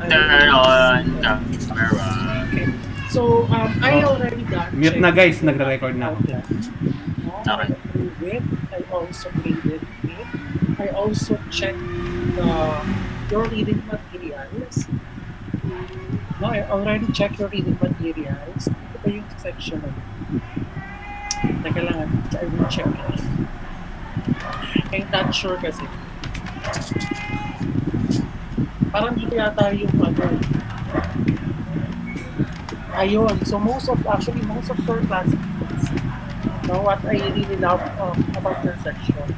Turn on camera. Okay. So, I already done. Mute na guys, nagre-record na ako. Okay. I approve it. I also graded it. I also checked your reading materials. No, I already checked your reading materials. Ito ba yung section na yun? Teka lang, I will check it. I'm not sure kasi. Parang dito yata yung ayun. So most of your classmates, what I really love about your section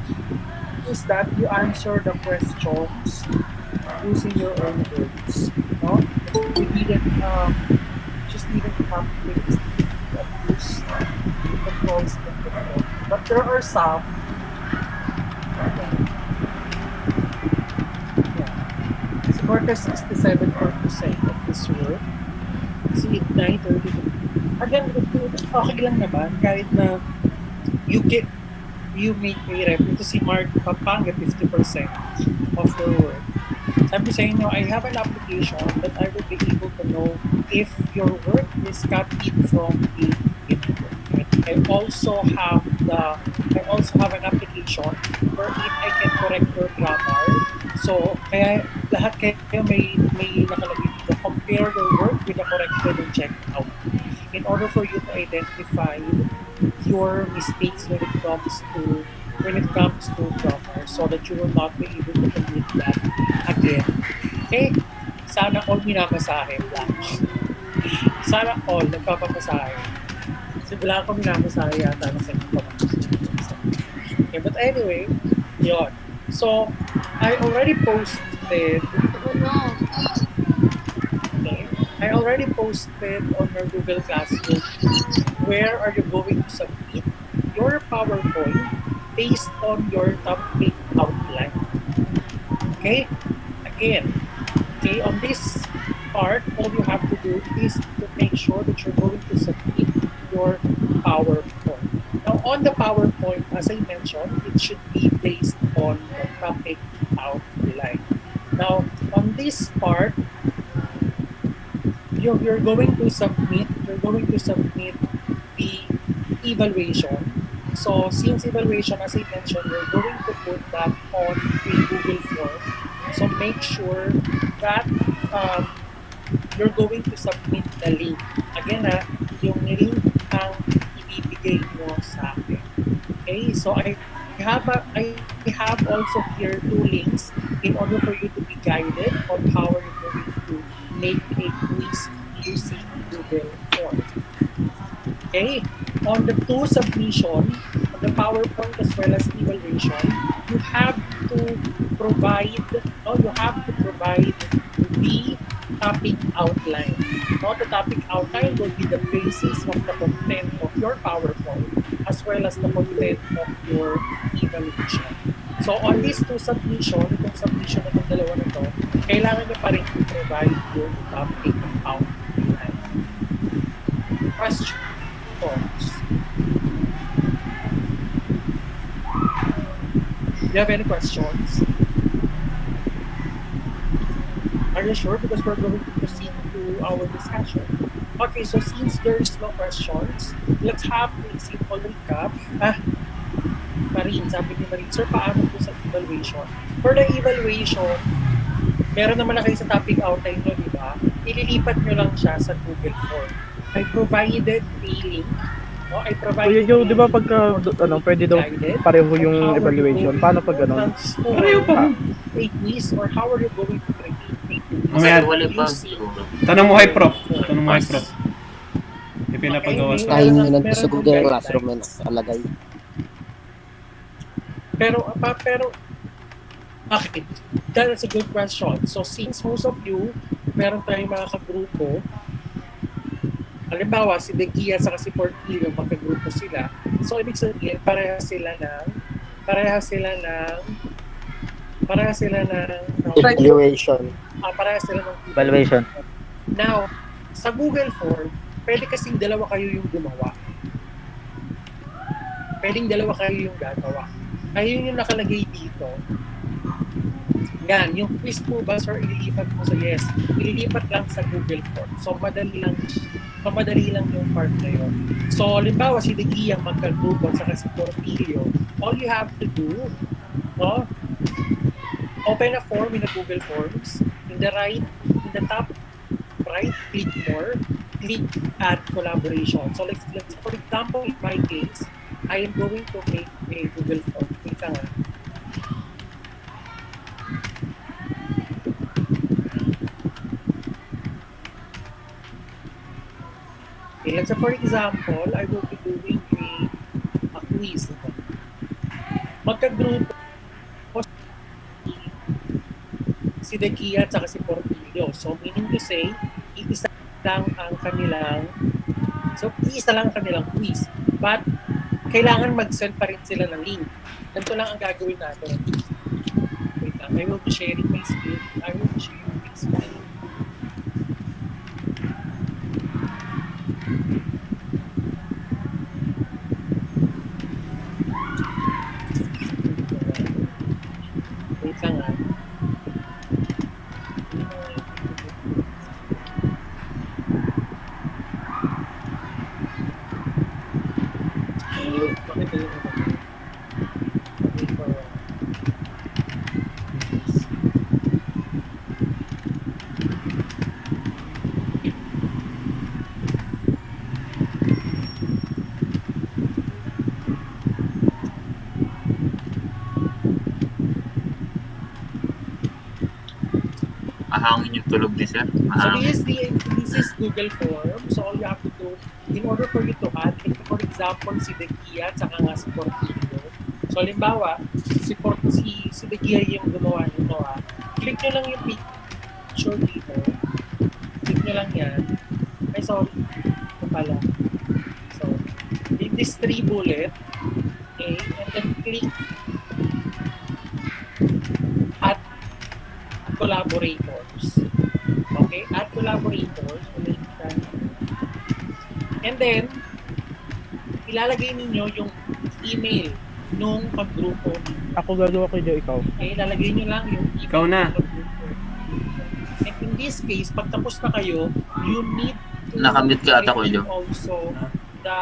is that you answer the questions using your own words. No? You didn't just didn't copy paste use controls and control. But there are some. Siguro 67% of this work. See it 9:30. Again, okay lang naman kahit na you make a rep ito si Mark Pampanga 50% of your work. Sabi sa inyo, I have an application that I will be able to know if your work is copied from a video. I also have an application wherein I can correct your grammar. So, kaya lahat kayo may nakalagay dito. Compare your work with the corrected and checked out. In order for you to identify your mistakes when it comes to grammar, so that you will not be able to commit that again. Okay? Sana all minamasahe lang. Sana all nagpapamasahe. Kasi wala akong minamasahe yata na sa okay, but anyway, yun. So, I already posted I already posted on your Google Classroom where are you going to submit your PowerPoint based on your topic outline. Okay? Again, okay, on this part, all you have to do is to make sure that you're going to submit your PowerPoint. Now, on the PowerPoint, as I mentioned, it should be based on the topic outline. Now, on this part, you're going to submit the evaluation. So since evaluation, as I mentioned, we're going to put that on a Google form. So make sure that you're going to submit the link. Again, yung link ang ibibigay mo sa akin. Okay, so I have also here 2 links in order for you to be guided on how are you going to make a quiz using Google form. Okay, on the 2 submission, on the PowerPoint as well as evaluation, you have to provide the topic outline. Now, the topic outline will be the basis of the content of your PowerPoint as well as the content of your evaluation. So, on these 2 submission, itong submission na itong dalawa na ito, kailangan nyo pa rin i-provide yung topic outline. Questions? Do you have any questions? Are you sure? Because we're going to proceed to our discussion. Okay, so since there is no questions, let's have a simple recap. Marine, sabi ni Marine, sir, paano po sa evaluation? For the evaluation, meron naman na kayo sa topic outline nyo, di ba? Ililipat nyo lang siya sa Google Form. I provided a link. No? I provided Kuya Joe, di ba pagka, pwede daw pareho yung evaluation? Paano pag gano'n? Pareho pa. A quiz or how are you going to create a quiz? Tanong mo kay Prof. Ipinapagawa sa Tayo nyo sa Google Classroom na nakalagay. Pero, okay, that is a good question. So, since most of you, meron tayong mga kagrupo, halimbawa, si Dekia sa si Portillo, magkagrupo sila. So, ibig sabihin, pareha sila ng Evaluation. Evaluation. Now, sa Google Form, pwede kasing dalawa kayo yung gumawa. Pwedeng dalawa kayo yung gagawa. Ayun yung nakalagay dito. Yan, yung quiz po ba, sir, ililipat mo sa yes. Ililipat lang sa Google Form. So, madali lang yung part na yun. So, limbawa, si Degi ang magka-group at saka si Portillo. All you have to do, no, open a form in the Google Forms. In the top right, click more, click add collaboration. So, let's for example, in my case, I am going to make a Google Form. Click ka nga. Okay, let's say for example, I will be doing a quiz. Magka-group si Dekia at saka si Portillo. So, meaning to say, iisa lang ang kanilang quiz. But, kailangan mag-send pa rin sila ng link. Ganito lang ang gagawin natin. Wait lang, I will be sharing my screen. Wait lang ah. Ahangin yung tulog ni sir. So this is Google Form. So all you have to do, in order for you to add, for example, si Dekia at saka nga si Portillo. So halimbawa, si Dekia yung gumawa nito ha. Click nyo lang yung picture dito. Click nyo lang yan. Ay sorry. Ito pala. So, in this 3 bullet, okay, and then click add collaborators. Okay, add collaborators. And then, ilalagay ninyo yung email nung pag-grupo ninyo. Ako gagawa ko dyan, ikaw. Okay, ilalagay nyo lang yung email. Ikaw na. And in this case, pag tapos na kayo, you need to Nakamute ka ata ko, Jo. also the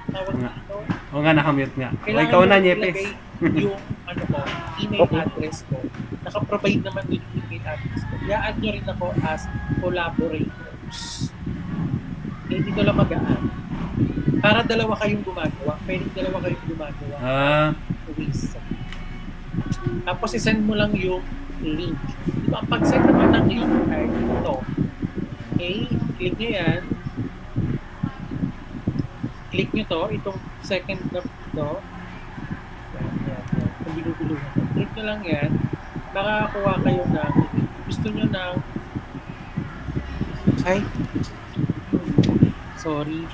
tawag dito. Oo nga, nakamute nga. O, Kailangan ikaw na, nyo Nyepes. ilagay yung ano ko, email address ko. Naka-provide naman yung email address ko. I-add nyo rin ako as collaborators. Okay, dito lang mag-a-add. Para dalawa kayong gumagawa. Pwedeng dalawa kayong gumagawa. Quiz. Tapos isend mo lang yung link. Diba, ang pag-send naman ng link ay ito. Okay, click nyo yan. Click nyo to, itong second na ito. Yan. Kung binubulo na to. Click nyo lang yan. Makakakuha kayo ng, gusto nyo ng, ay, sorry.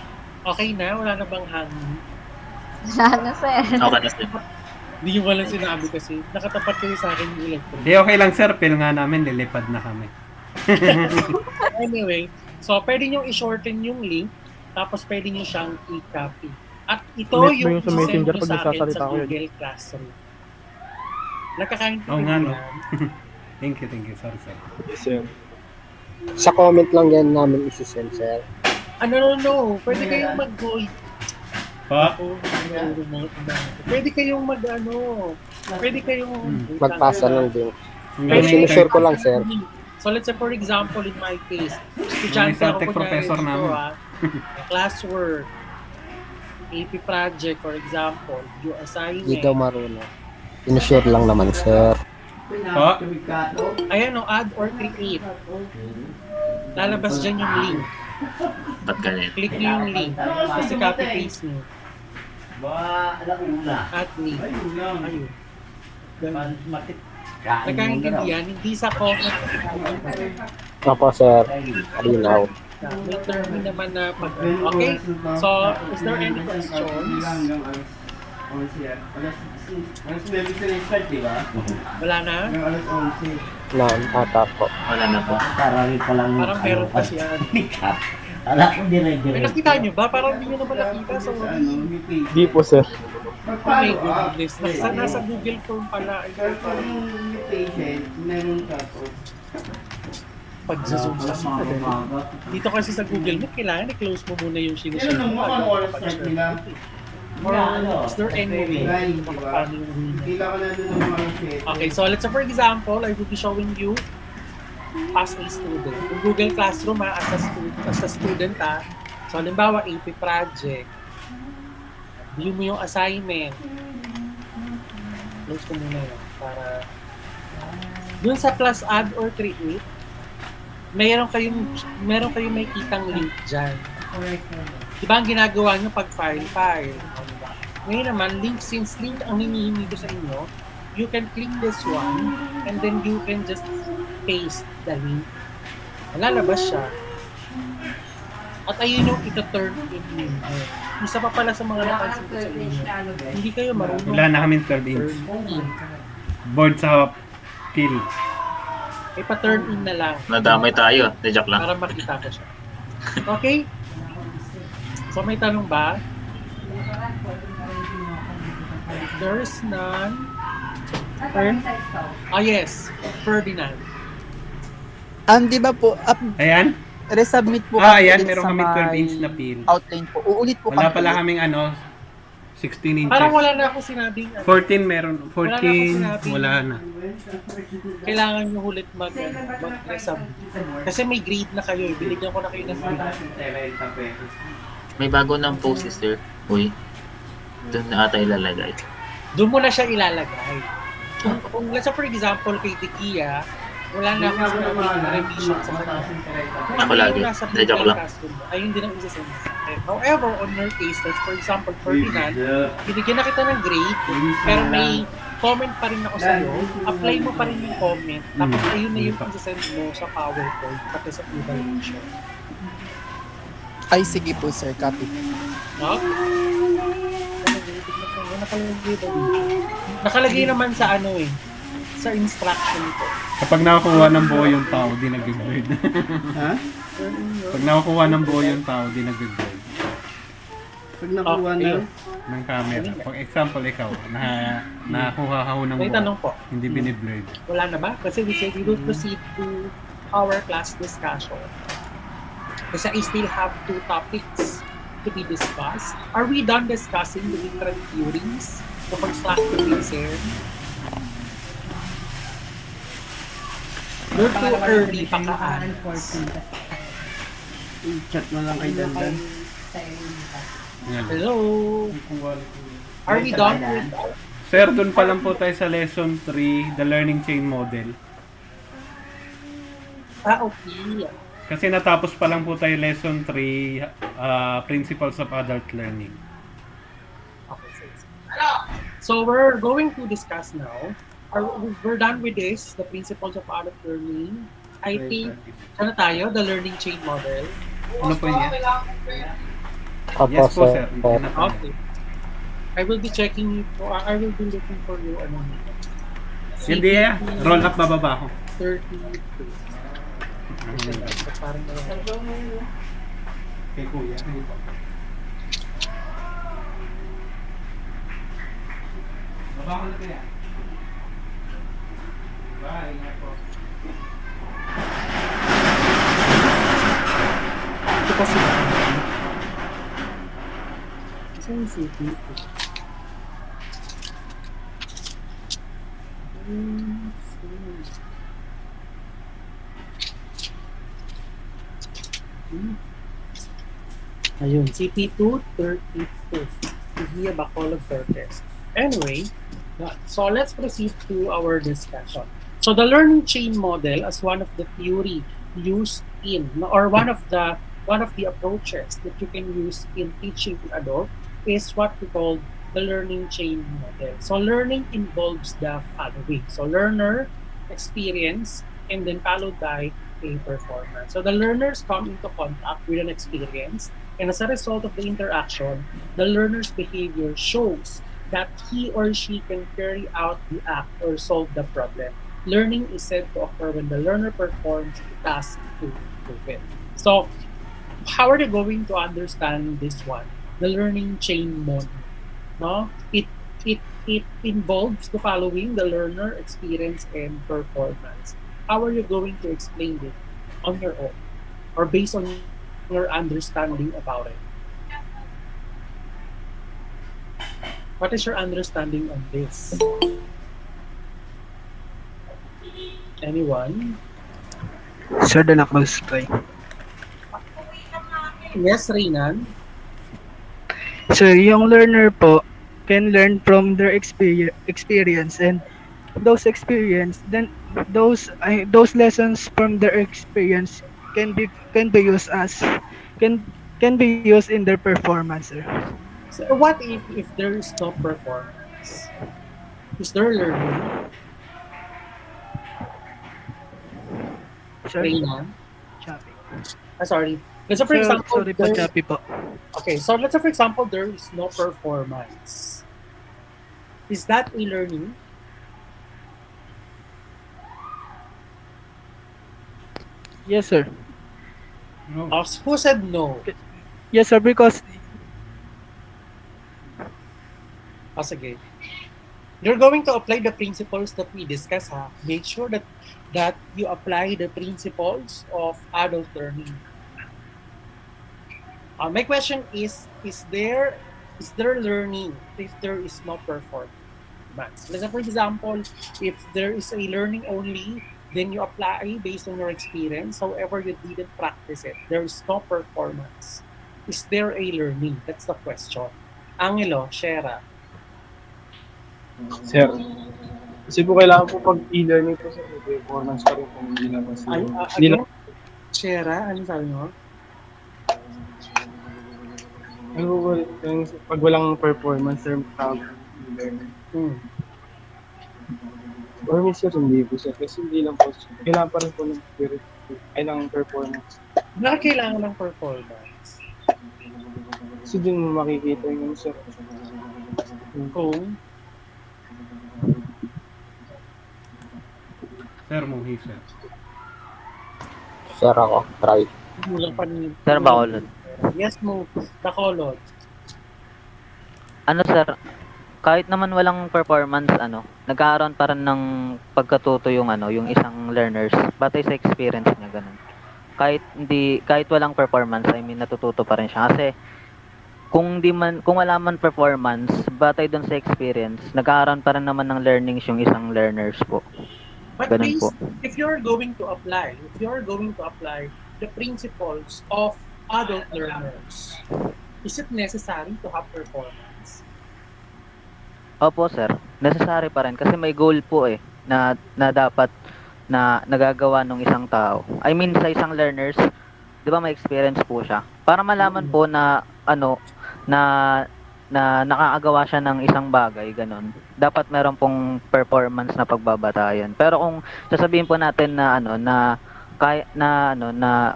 Okay na? Wala na bang hangin? Sana, sir. Okay na sir. Hindi yung walang sinabi kasi. Nakatapat kayo sa akin yung electric. Di, okay lang sir. Feel nga namin, lilipad na kami. Anyway, so pwede nyo i-shorten yung link, tapos pwede nyo siyang i-copy. At ito Connect mo yung yung sa i-send Messenger nyo pag sa akin nagsasalita sa ko yun. Google Classroom. Nakakaintindi Oo nga, no. yan. Thank you. Sorry sir. Yes, sir. Sa comment lang yan namin isisend, sir. No. Pwede kayong mag-void. Pa? Pwede kayong pwede kayong Magpasa ng link. Pwede Sinusure ko lang, sir. So let's say for example, in my case, estudyante Yung ako tech professor dito, namin. Classwork, AP project, for example, yung Hindi daw assignment. marunong. Sinusure lang naman, sir. Pa? Ayan o, add or create. Lalabas dyan yung link. Ba't ganyan? Click nyo yung link. Kasi copy-paste nyo. Add link. Ayun. Ganun. Nagkaintindihan, hindi sa comment. Opo, sir. Alinaw. May term naman na pag... Okay? So, is there any questions? Wala na? Naan, ata po. Wala na po. Parang meron pa siya. Ala ko May dire-dire. nakita nyo ba? Parang hindi nyo naman nakita. So, Di po, sir. oh my goodness. Nasa Google Form pala. Ay, Meron ka po. pag-zoom kasi dito kasi sa Google Meet, kailangan i-close mo muna yung sinishare Ilan mo. mo ano oras start nila? Or is there any way? Paano yung winner? Pila ka na doon ng mga set. Okay, so let's say for example, I will be showing you as a student. Yung Google Classroom as a student So halimbawa, AP project. View mo yung assignment. Close ko muna yun para dun sa plus add or create, meron kayong may kitang link dyan. Diba ang ginagawa nyo pag file? Diba? Ngayon naman, since link ang hinihingi ko sa inyo, you can click this one and then you can just paste the link. Lalabas siya. At ayun yung ita-turn in ninyo. Isa pa pala sa mga napansin ko sa inyo, hindi kayo marunong Wala na kami 12 inch. turn in. Board sa kill. Pa-turn in na lang. Nadamay tayo. Joke lang. Para makita ko siya. Okay? So may tanong ba? If there is none, yes, Ferdinand. Di ba po, Ayan. resubmit po Ayan. ulit Meron sa kami 12 may inch na pin. outline po. Uulit po Wala kami pala ulit. kaming 16 inches. Parang wala na ako sinabing 14 meron. Wala na akong 14 sinabi. wala na. kailangan nyo ulit mag-resubmit. Kasi may grade na kayo. Binigyan ko na kayo ng grade. May bago ng post sir. Uy. Doon na ata ilalagay. Doon mo na siya ilalagay. Kung let's say for example kay Tekia, wala na akong sinabing revision sa kanya. Kung Ako ano lagi. yung nasa Joke Google lang. Classroom, ayun din ang isasend sa akin. However, on your case, like for example, Ferdinand, binigyan na kita ng grade, pero may comment pa rin ako sa'yo, apply mo pa rin yung comment, tapos ayun na yung isasend mo sa PowerPoint, pati sa evaluation. Ay, sige po sir, copy. Okay? Nakalagay naman sa sa instruction ko. Kapag nakakuha ng buo yung tao, di nag-grade. Ha? Pag nakakuha ng buo yung tao, di nag-grade. Pag nakuha na, Okay. Ng camera. For example, ikaw, nakakuha ka ho ng May buo, tanong po. hindi biniblade. Wala na ba? Kasi we said we will proceed to our class discussion. Kasi I still have 2 topics to be discussed. Are we done discussing the different theories? The constructive reason? You're too early pa ka-ads. chat mo lang kay Dandan. Yan. Hello? Are we done with Sir, dun pa lang po tayo sa lesson 3, the learning chain model. okay. Kasi natapos pa lang po tayo lesson 3, principles of adult learning. Okay, so we're going to discuss now. We're done with this, the principles of adult learning. I think, ano tayo? The learning chain model. Ano po niya? Opo, Yes po, sir. sir. Opo. Yan na po. Okay. I will be checking for, I will be looking for you, Hindi roll up bababa ko. 32. Parang Kay kuya. Baba ko na kaya. Bye. Ingat po. ito kasi kasi yung city. Ayun, CP232. Idea Bacolod Cortez. Anyway, so let's proceed to our discussion. So the learning chain model as one of the theory used in, or one of the approaches that you can use in teaching to adult is what we call the learning chain model. So learning involves the following. So learner, experience, and then followed by a performance. So the learners come into contact with an experience, and as a result of the interaction, the learner's behavior shows that he or she can carry out the act or solve the problem. Learning is said to occur when the learner performs the task to prove it. So how are you going to understand this one? The learning chain model. No? It involves the following: the learner, experience, and performance. How are you going to explain it on your own or based on your understanding about it? What is your understanding on this? Anyone? Sir, the knuckles try. Yes, Reynan? So, yung learner po can learn from their experience, and those lessons from their experience can be used as can be used in their performance, sir. So what if there is no performance? Is there learning? Sir, Reynan? choppy. Sorry. Let's say for Sir, example, sorry po, there choppy po. okay, so let's say for example there is no performance. Is that a learning? Yes, sir. No. Who said no? Yes, sir, because Sige. You're going to apply the principles that we discussed, ha? Make sure that you apply the principles of adult learning. My question is there learning if there is no performance? Let's say, for example, if there is a learning only, then you apply based on your experience. However, you didn't practice it. There is no performance. Is there a learning? That's the question. Angelo, Shera. Sir, kasi po kailangan po pag e-learning po sir, may performance pa rin po hindi lang kasi hindi lang Again, Shera, ano sabi mo? ano po yung pag walang performance sir, tawag po e-learning. Hmm. Or sir, hindi po sir, kasi hindi lang po kailangan pa rin po ng spirit ay ng performance. Bakit kailangan ng performance? Kasi din makikita yun sir. Kung Sir, Muhi, sir. Sir ako, try. mula pa ni... Sir, Bacolod. Yes, mo. Bacolod. Ano sir, kahit naman walang performance, nagkakaroon pa rin ng pagkatuto yung yung isang learners batay sa experience niya, ganun. Kahit walang performance, I mean natututo pa rin siya kasi kung wala man performance, batay doon sa experience, nagkakaroon pa rin naman ng learnings yung isang learners po. But Ganun po. if you're going to apply the principles of adult learners, is it necessary to have performance? Opo sir, necessary pa rin kasi may goal po na dapat na nagagawa ng isang tao. I mean sa isang learners, 'di ba may experience po siya. Para malaman po na na nakakagawa siya ng isang bagay, ganun. Dapat meron pong performance na pagbabatayan. Pero kung sasabihin po natin na na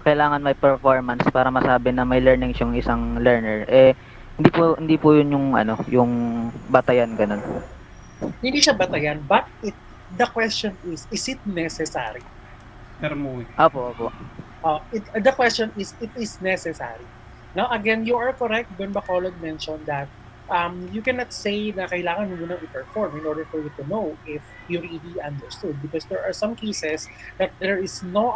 kailangan may performance para masabi na may learning yung isang learner, hindi po yun yung batayan, ganun. Hindi siya batayan, but the question is it necessary? Sir, Muhi. Opo. The question is, it is necessary. Now, again, you are correct when Bacolod mentioned that you cannot say na kailangan mo nang i-perform in order for you to know if you really understood, because there are some cases that there is no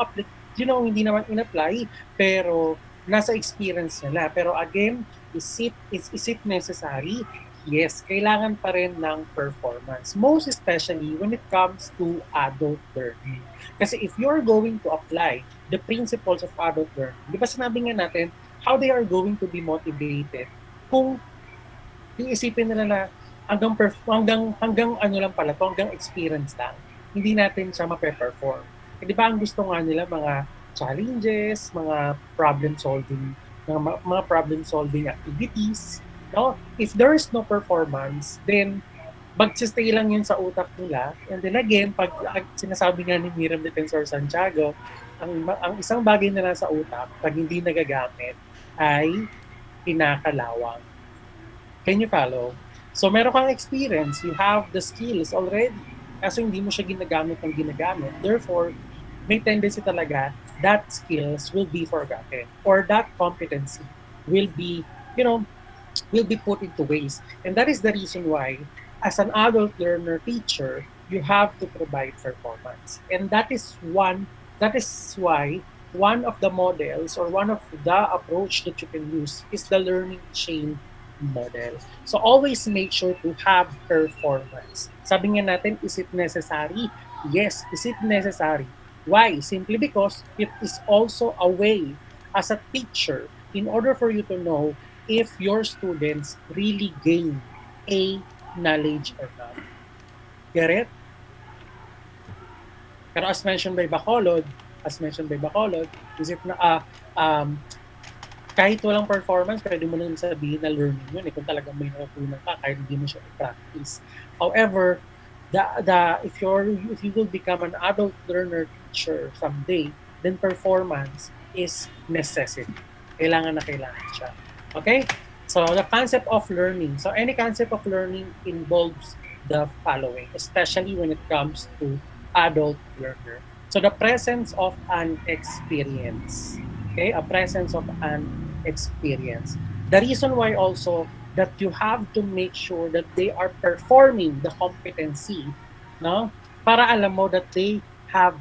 hindi naman in-apply pero nasa experience nila. Pero again, is it necessary? Yes, kailangan pa rin ng performance. Most especially when it comes to adult learning. Kasi if you're going to apply the principles of adult learning, di ba sinabi nga natin, how they are going to be motivated kung iisipin nila na hanggang ano lang pala to, hanggang experience lang, hindi natin siya mape-perform. Di ba ang gusto nga nila mga challenges, mga problem solving activities, no? If there is no performance, then magsistay lang yun sa utak nila. And then again, pag sinasabi nga ni Miriam Defensor Santiago, ang isang bagay na nasa utak, pag hindi nagagamit, ay pinakalawang. Can you follow? So meron kang experience, you have the skills already, kaso hindi mo siya ginagamit. Therefore, may tendency talaga that skills will be forgotten, or that competency will be, you know, will be put into waste. And that is the reason why, as an adult learner teacher, you have to provide performance. And that is why one of the models, or one of the approach that you can use, is the learning chain model. So always make sure to have performance. Sabi nga natin, is it necessary? Yes, is it necessary? Why? Simply because it is also a way as a teacher, in order for you to know if your students really gain a knowledge or not. Get it? Pero as mentioned by Bacolod, is it na, kahit walang performance, pwede mo nang sabihin na learning yun kung talagang may natutunan ka kahit hindi mo siya i-practice. However, if you will become an adult learner teacher someday, then performance is necessity. Kailangan na kailangan siya. Okay? So the concept of learning. So any concept of learning involves the following, especially when it comes to adult learner. So the presence of an experience. Okay, a presence of an experience. The reason why also that you have to make sure that they are performing the competency, no? Para alam mo that they have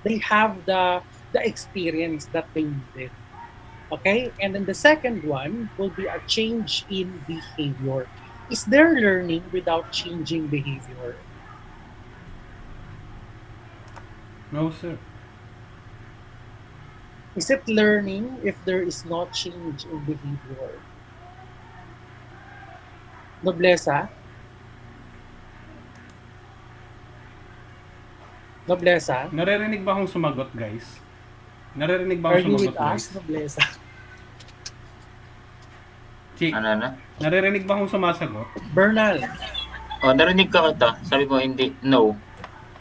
the experience that they needed. Okay? And then the second one will be a change in behavior. Is there learning without changing behavior? No, sir. Is it learning if there is no change in behavior? Noblesa? Noblesa? Naririnig ba akong sumagot, guys? Naririnig ba Are akong you sumagot, with us, guys? Noblesa? Chick, Ano? naririnig ba akong sumasagot? Bernal? Oh, narinig ka kita. Sabi ko hindi, no.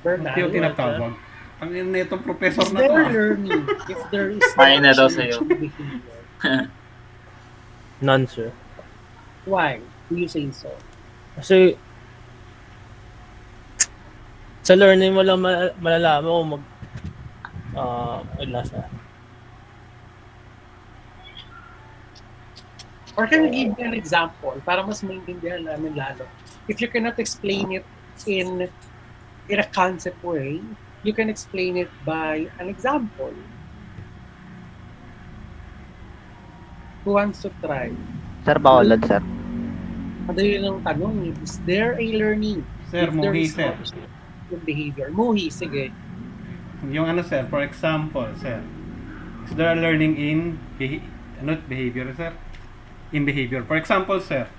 Bernal? Hindi yung tinatawag. Ang ina itong professor Is na to. there ah. learning if there is Kaya na daw change sa'yo. in behavior? None, sir. Why do you say so? Kasi sa learning mo lang malalaman kung nasa. Or can you give me an example para mas maintindihan namin lalo? If you cannot explain it in a concept way, you can explain it by an example. Who wants to try? Sir Bacolod, sir. Ano yun ang tanong? Is there a learning? Sir, if there Muhi, is sir. no change in behavior? Muhi, sige. Yung ano, sir, for example, sir, is there a learning in behavior, sir? In behavior. For example, sir,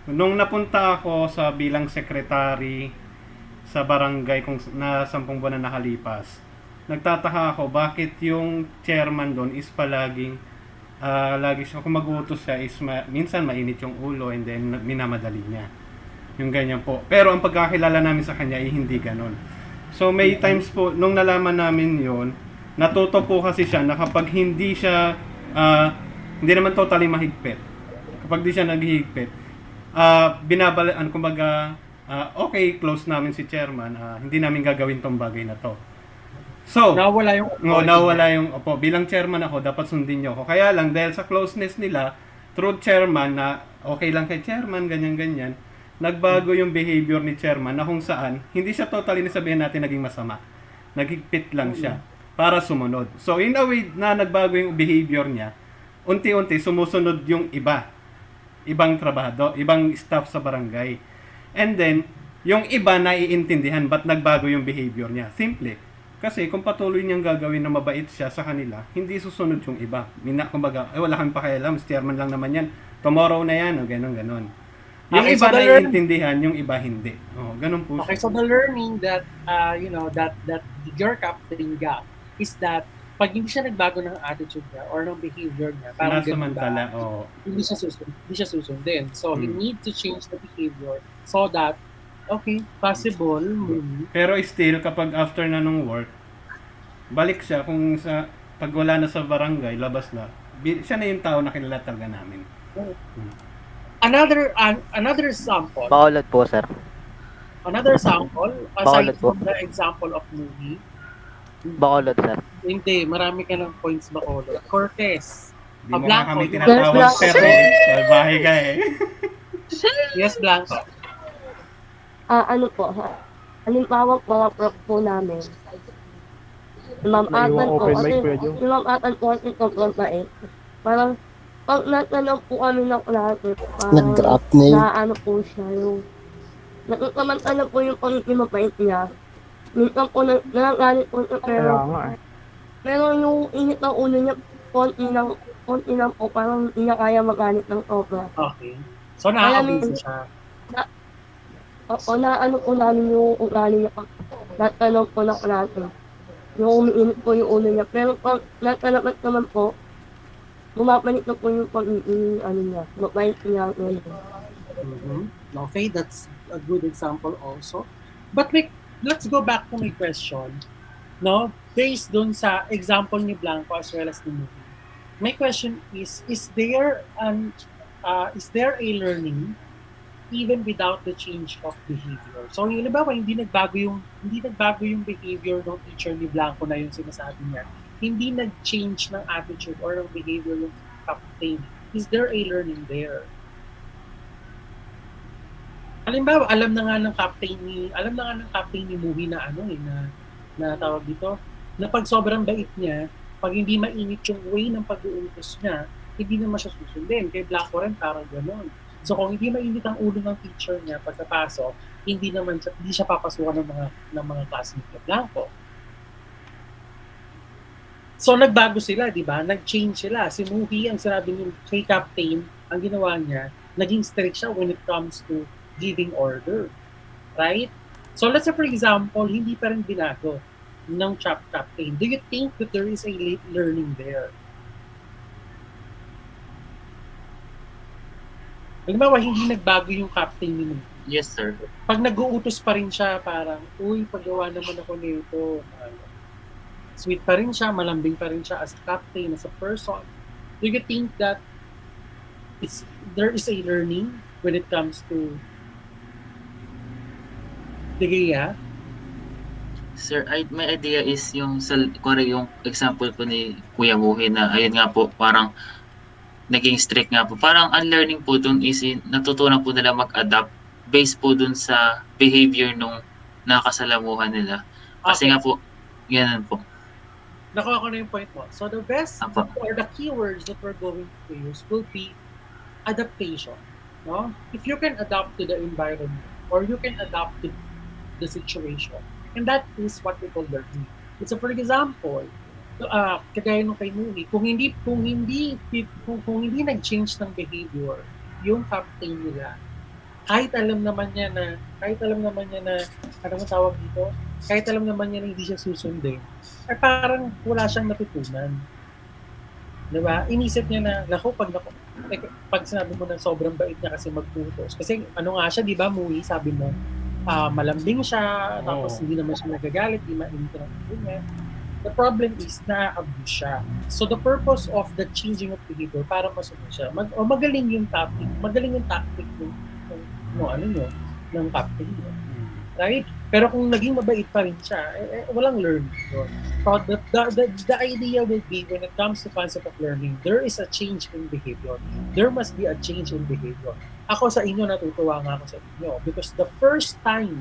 nung napunta ako sa bilang secretary sa barangay kung na 10 buwan na nakalipas, nagtataka ako bakit yung chairman doon is palaging lagi siya, kung mag-uutos siya is minsan mainit yung ulo and then minamadali niya. Yung ganyan po. Pero ang pagkakilala namin sa kanya ay hindi ganon. So may times po, nung nalaman namin yon, natuto po kasi siya na kapag hindi siya, hindi naman totally mahigpit. Kapag di siya naghihigpit, binabalaan, kumbaga, okay, close namin si chairman, hindi namin gagawin tong bagay na to. So, nawala yung opo, bilang chairman ako, dapat sundin niyo ako. Kaya lang, dahil sa closeness nila, through chairman na okay lang kay chairman, ganyan-ganyan, nagbago yung behavior ni chairman na kung saan, hindi siya totally nasabihin natin naging masama. Naghigpit lang siya para sumunod. So, in a way na nagbago yung behavior niya, unti-unti sumusunod yung ibang trabahado, ibang staff sa barangay. And then, yung iba naiintindihan ba't nagbago yung behavior niya. Simple. Kasi kung patuloy niyang gagawin na mabait siya sa kanila, hindi susunod yung iba. Kumbaga, wala kang pakialam, chairman lang naman yan. Tomorrow na yan, o ganon. Yung Okay, iba so naiintindihan, yung iba hindi. Oh, ganun po. Okay, so the learning that that your captain got is that pag hindi siya nagbago ng attitude niya or ng behavior niya, parang ganun Samantala, ba, hindi siya susundin. So, he need to change the behavior so that, okay, possible, Pero still, kapag after na nung work, balik siya kung sa, pag wala na sa barangay, labas na, siya na yung tao na kilala talaga namin. Another example. Bacolod po, sir. Another example, Bacolod aside po. from the example of movie, Bacolod, sir. Hindi, marami ka ng points Bacolod. Cortez. Hindi mo nga Blanco, kami yung tinatawag Blanco, sir sir. eh. Salbahe ka eh. Yes, Blanco. Ano po, halimbawa po, mga prof po namin, si Ma'am Naiwan Atan po, open kasi mic, Kuya Jong. si Ma'am Atan po kasi sobrang bait. Parang, pag natanong po kami ng klase, parang, Nag-drop name. na ano po siya, yung, nakakamantala po yung pagiging mabait niya. Minsan po, nagagalit po siya, Kaya nga eh. pero yung init ng ulo niya, konti lang po, parang hindi niya kaya magalit ng sobra. Okay. So, nakakabisi siya. O na ano po namin yung ugali niya pag natanong po ng klase. Yung umiinit po yung ulo niya. Pero pag natalamat naman po, bumabalik na po yung pag-iing ano niya, mabait niya. Okay, that's a good example also. But let's go back to my question. No, based dun sa example ni Blanco as well as the movie. My question is there a learning even without the change of behavior? So, yung halimbawa, hindi nagbago yung behavior ng teacher ni Blanco na yung sinasabi niya. Hindi nag-change ng attitude or ng behavior yung captain. Is there a learning there? Halimbawa, alam na nga ng captain ni movie na na tawag dito, na pag sobrang bait niya, pag hindi mainit yung way ng pag-uutos niya, hindi naman siya susundin. Kay Blanco rin parang gano'n. So kung hindi mainit ang ulo ng teacher niya pagkapasok, hindi siya papasukan ng mga classmates ni Blanco. So nagbago sila, di ba? Nag-change sila. Si Muhi, ang sinabi ni kay Captain, ang ginawa niya, naging strict siya when it comes to giving order. Right? So let's say for example, hindi pa rin binago ng Captain. Do you think that there is a late learning there? Halimbawa, hindi nagbago yung captain ni Muhi. Yes, sir. Pag nag-uutos pa rin siya, parang, uy, paggawa naman ako nito. Sweet pa rin siya, malambing pa rin siya as a captain, as a person. Do you think that there is a learning when it comes to Digaya? Sir, my idea is yung example po ni Kuya Muhi na ayun nga po, parang naging strict nga po. Parang ang learning po dun is natutunan po nila mag-adapt based po dun sa behavior nung nakasalamuhan nila. Kasi Okay. nga po, ganun po. Nakuha ko na yung point mo. So the best Apo. or the keywords that we're going to use will be adaptation. No? If you can adapt to the environment or you can adapt to the situation, and that is what we call learning. So for example, kagaya nung kay Nuni, kung hindi nag-change ng behavior yung captain nila, kahit alam naman niya na ano mo tawag dito, kahit alam naman niya na hindi siya susundin, ay parang wala siyang natutunan. Diba? Inisip niya na, pag sinabi mo na sobrang bait niya kasi magtutos. Kasi ano nga siya, di ba, Mui, sabi mo, malambing siya, tapos hindi naman siya nagagalit, di mainit ang ulo niya. The problem is na-abuse siya. So the purpose of the changing of behavior para masunod siya. Magaling yung tactic ng captain niyo. Right? Pero kung naging mabait pa rin siya, walang learning doon. So the idea will be when it comes to concept of learning, there is a change in behavior. There must be a change in behavior. Ako sa inyo, natutuwa nga ako sa inyo because the first time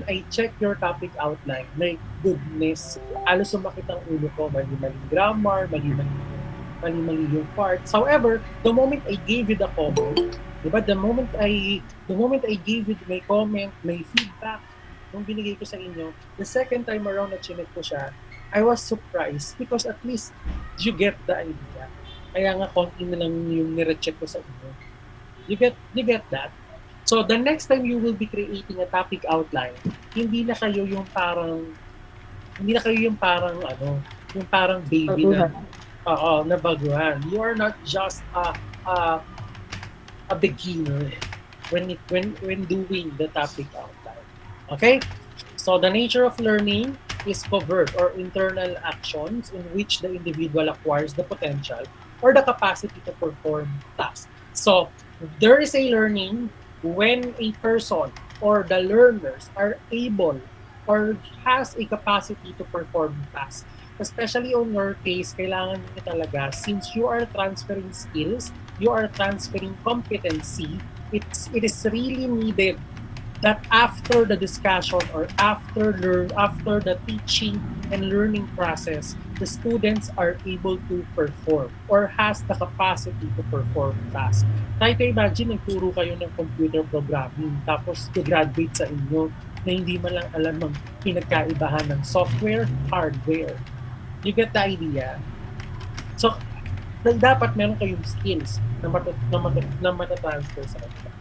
I checked your topic outline, my goodness, alos sumakit ang ulo ko, mali-mali grammar, mali-mali yung parts. However, the moment I gave you the comment, diba, the moment I gave you my comment, my feedback, nung binigay ko sa inyo, the second time around na chinek ko siya, I was surprised because at least you get the idea. Kaya nga konti na lang yung nire-check ko sa inyo. You get that? So the next time you will be creating a topic outline, hindi na kayo yung parang baby na baguhan. You are not just a beginner when doing the topic outline. Okay? So the nature of learning is covert or internal actions in which the individual acquires the potential or the capacity to perform tasks. So there is a learning when a person or the learners are able or has a capacity to perform tasks. Especially on your case, kailangan nyo talaga, since you are transferring skills, you are transferring competency, it is really needed that after the discussion or after the teaching and learning process, the students are able to perform or has the capacity to perform tasks. Tayo imagine, nagturo kayo ng computer programming, tapos graduate sa inyo na hindi man lang alam ang pinagkaibahan ng software, hardware. You get the idea? So, dapat meron kayong skills na matatransfer sa kanila.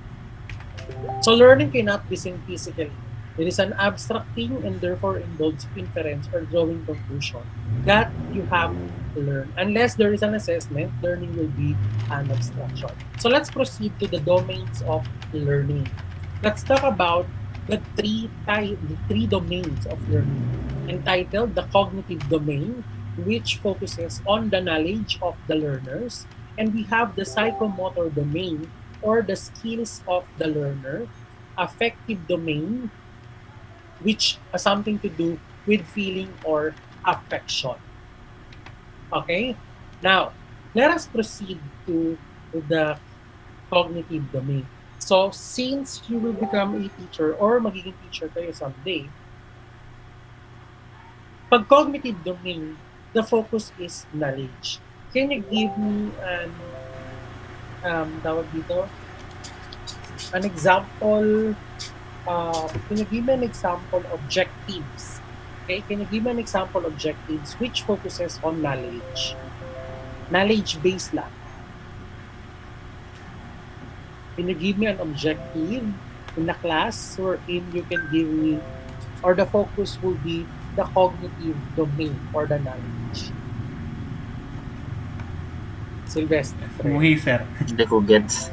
So learning cannot be seen physically. It is an abstract thing and therefore involves inference or drawing conclusion that you have to learn. Unless there is an assessment, learning will be an abstraction. So let's proceed to the domains of learning. Let's talk about the three domains of learning, entitled the cognitive domain, which focuses on the knowledge of the learners, and we have the psychomotor domain, or the skills of the learner, affective domain, which has something to do with feeling or affection. Okay? Now, let us proceed to the cognitive domain. So, since you will become a teacher or magiging teacher kayo someday, pag cognitive domain, the focus is knowledge. Can you give me tawag dito, an example, can you give me an example objectives? Okay, can you give me an example objectives which focuses on knowledge? Knowledge-based lang. Can you give me an objective in the class wherein you can give me, or the focus will be the cognitive domain or the knowledge? Sylvester. Muhi, sir. Hindi ko gets.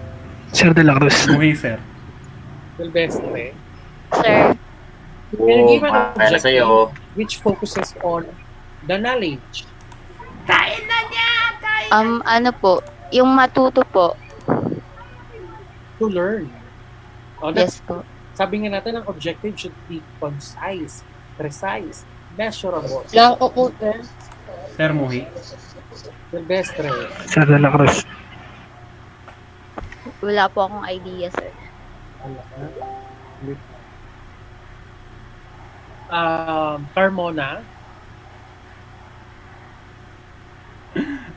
Sir De La Cruz. Muhi, sir. Sylvester. Sir, Can you give an para objective sa'yo. which focuses on the knowledge? ano po, yung matuto po. To learn. Oh, Yes po. sabi nga natin, ang objective should be concise, precise, measurable. Lang po po, sir. Sir Muhi. Silvestre. Sir De La Cruz. Wala po akong idea, sir. Carmona.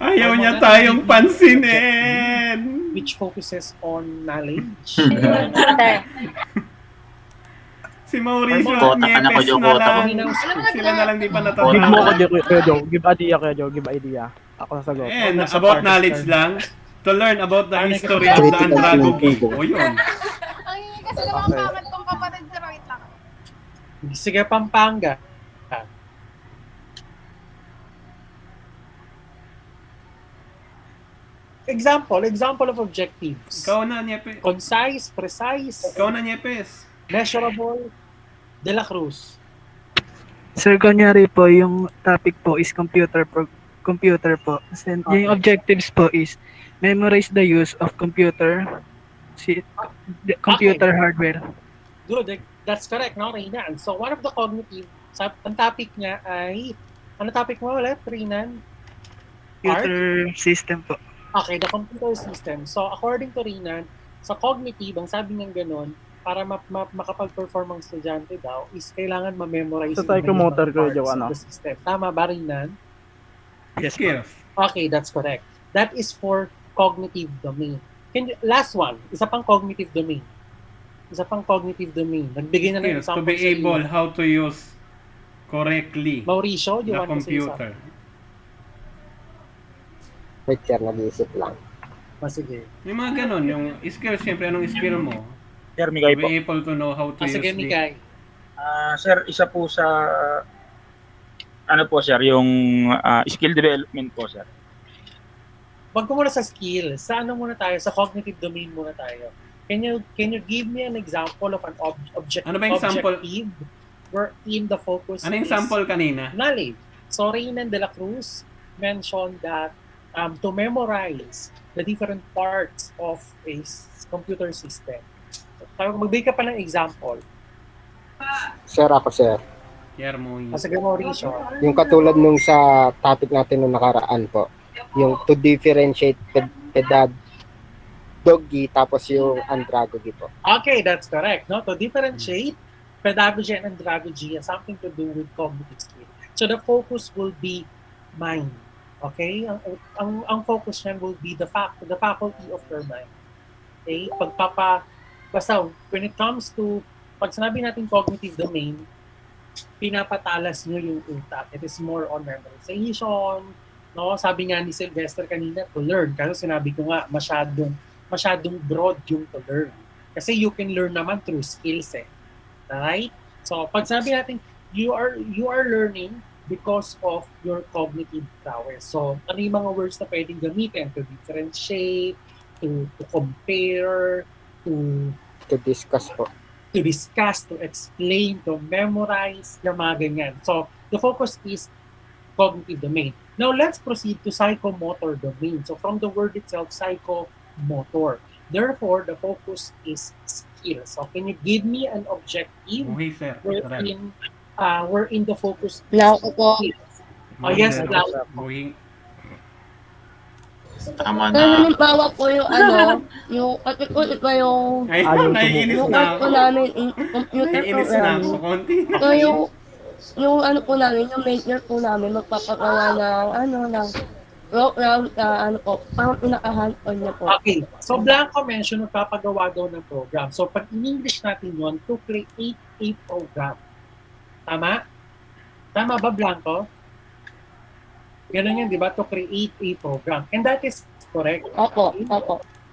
Ayaw niya tayong pansinin. Which focuses on knowledge. Sir, Si Mauricio Kota at ka na ko, Niepes Jo, na kota lang. ko. Sila na lang di pa Give mo ko, natatawa. Kuya Joe. Give idea, Kuya Joe. Give idea. Ako sasagot. And nasa about part knowledge is lang, to learn about the Ano history yung of the critical Andragogy. thinking? O yun. Ang hingi kasi naman Okay. comment kong kapatid sa wait lang. Sige, Pampanga. Example of objectives. Ikaw na, Niepes. Concise, precise, Ikaw na, Niepes. measurable. De La Cruz. Sir, kunyari po, yung topic po is computer po. And Okay. yung objectives po is memorize the use of computer, computer hardware. Good. That's correct, no, Reynan? So, one of the cognitive, ang topic niya ay, ano topic mo ulit, Reynan? Computer system po. Okay, the computer system. So, according to Reynan, sa cognitive, ang sabi niya ganun, para makapag-perform ang estudyante daw, is kailangan ma-memorize Sa psychomotor, yung Kuya Joe, parts ano? of the system. Tama ba, Reynan? Yes, Skills. Okay, that's correct. That is for cognitive domain. Last one, isa pang cognitive domain. Nagbigay na ng Skills to example be sa iyo. able how to use correctly Mauricio, you the want to say computer. something? Wait, sir, nag-iisip lang. Sige. Yung mga ganun, yung skill, siyempre, anong skill mo? Sir, To Migay po. be able to know how to use Sige, the... Mikay. Sir, isa po sa ano po sir, yung skill development po sir. Wag ko muna sa skill. Sa ano muna tayo? Sa cognitive domain muna tayo. Can you give me an example of an objective? Ano ba yung sample? Objective wherein the focus Ano yung is sample kanina? knowledge. So, Reynan de la Cruz mentioned that to memorize the different parts of a computer system. Magbigay ka pa ng example. Sir, ako, sir. Kiermoy. Sige, Mauricio. Yung katulad nung sa topic natin nung nakaraan po, yung to differentiate pedagogy tapos yung andragogy po. Okay, that's correct. No, to differentiate pedagogy and andragogy has something to do with cognitive skill. So the focus will be mind. Okay, ang focus niyan will be the faculty of your mind. Okay, basta when it comes to pag sinabi natin cognitive domain, pinapatalas nyo yung utak. It is more on memorization, no? Sabi nga ni Sylvester kanina, to learn. Kasi sinabi ko nga, masyadong broad yung to learn. Kasi you can learn naman through skills eh. Right? So, pag sabi natin, you are learning because of your cognitive prowess. So, ano yung mga words na pwedeng gamitin? To differentiate, to compare, To discuss po. to discuss, to explain, to memorize, yung mga ganyan. So, the focus is cognitive domain. Now, let's proceed to psychomotor domain. So, from the word itself, psychomotor. Therefore, the focus is skills. So, can you give me an objective Muhi, sir. wherein the focus is Wala ko po. skills? Oh, yes, sir. Blau. Muhi. Tama Pero na. halimbawa po yung yung ulit pa yung Ayun, naiinis yung na po ako. namin, computer Naiinis na ako programming. sa konti. So yung ano po namin, yung major po namin, magpapagawa ng program po, parang pinaka-hand-on niya po. Okay. So, Blanco mention magpapagawa daw ng program. So, pag in-English natin yon to create a program. Tama? Tama ba, Blanco? Ganun yan, di ba? To create a program. And that is correct. Opo.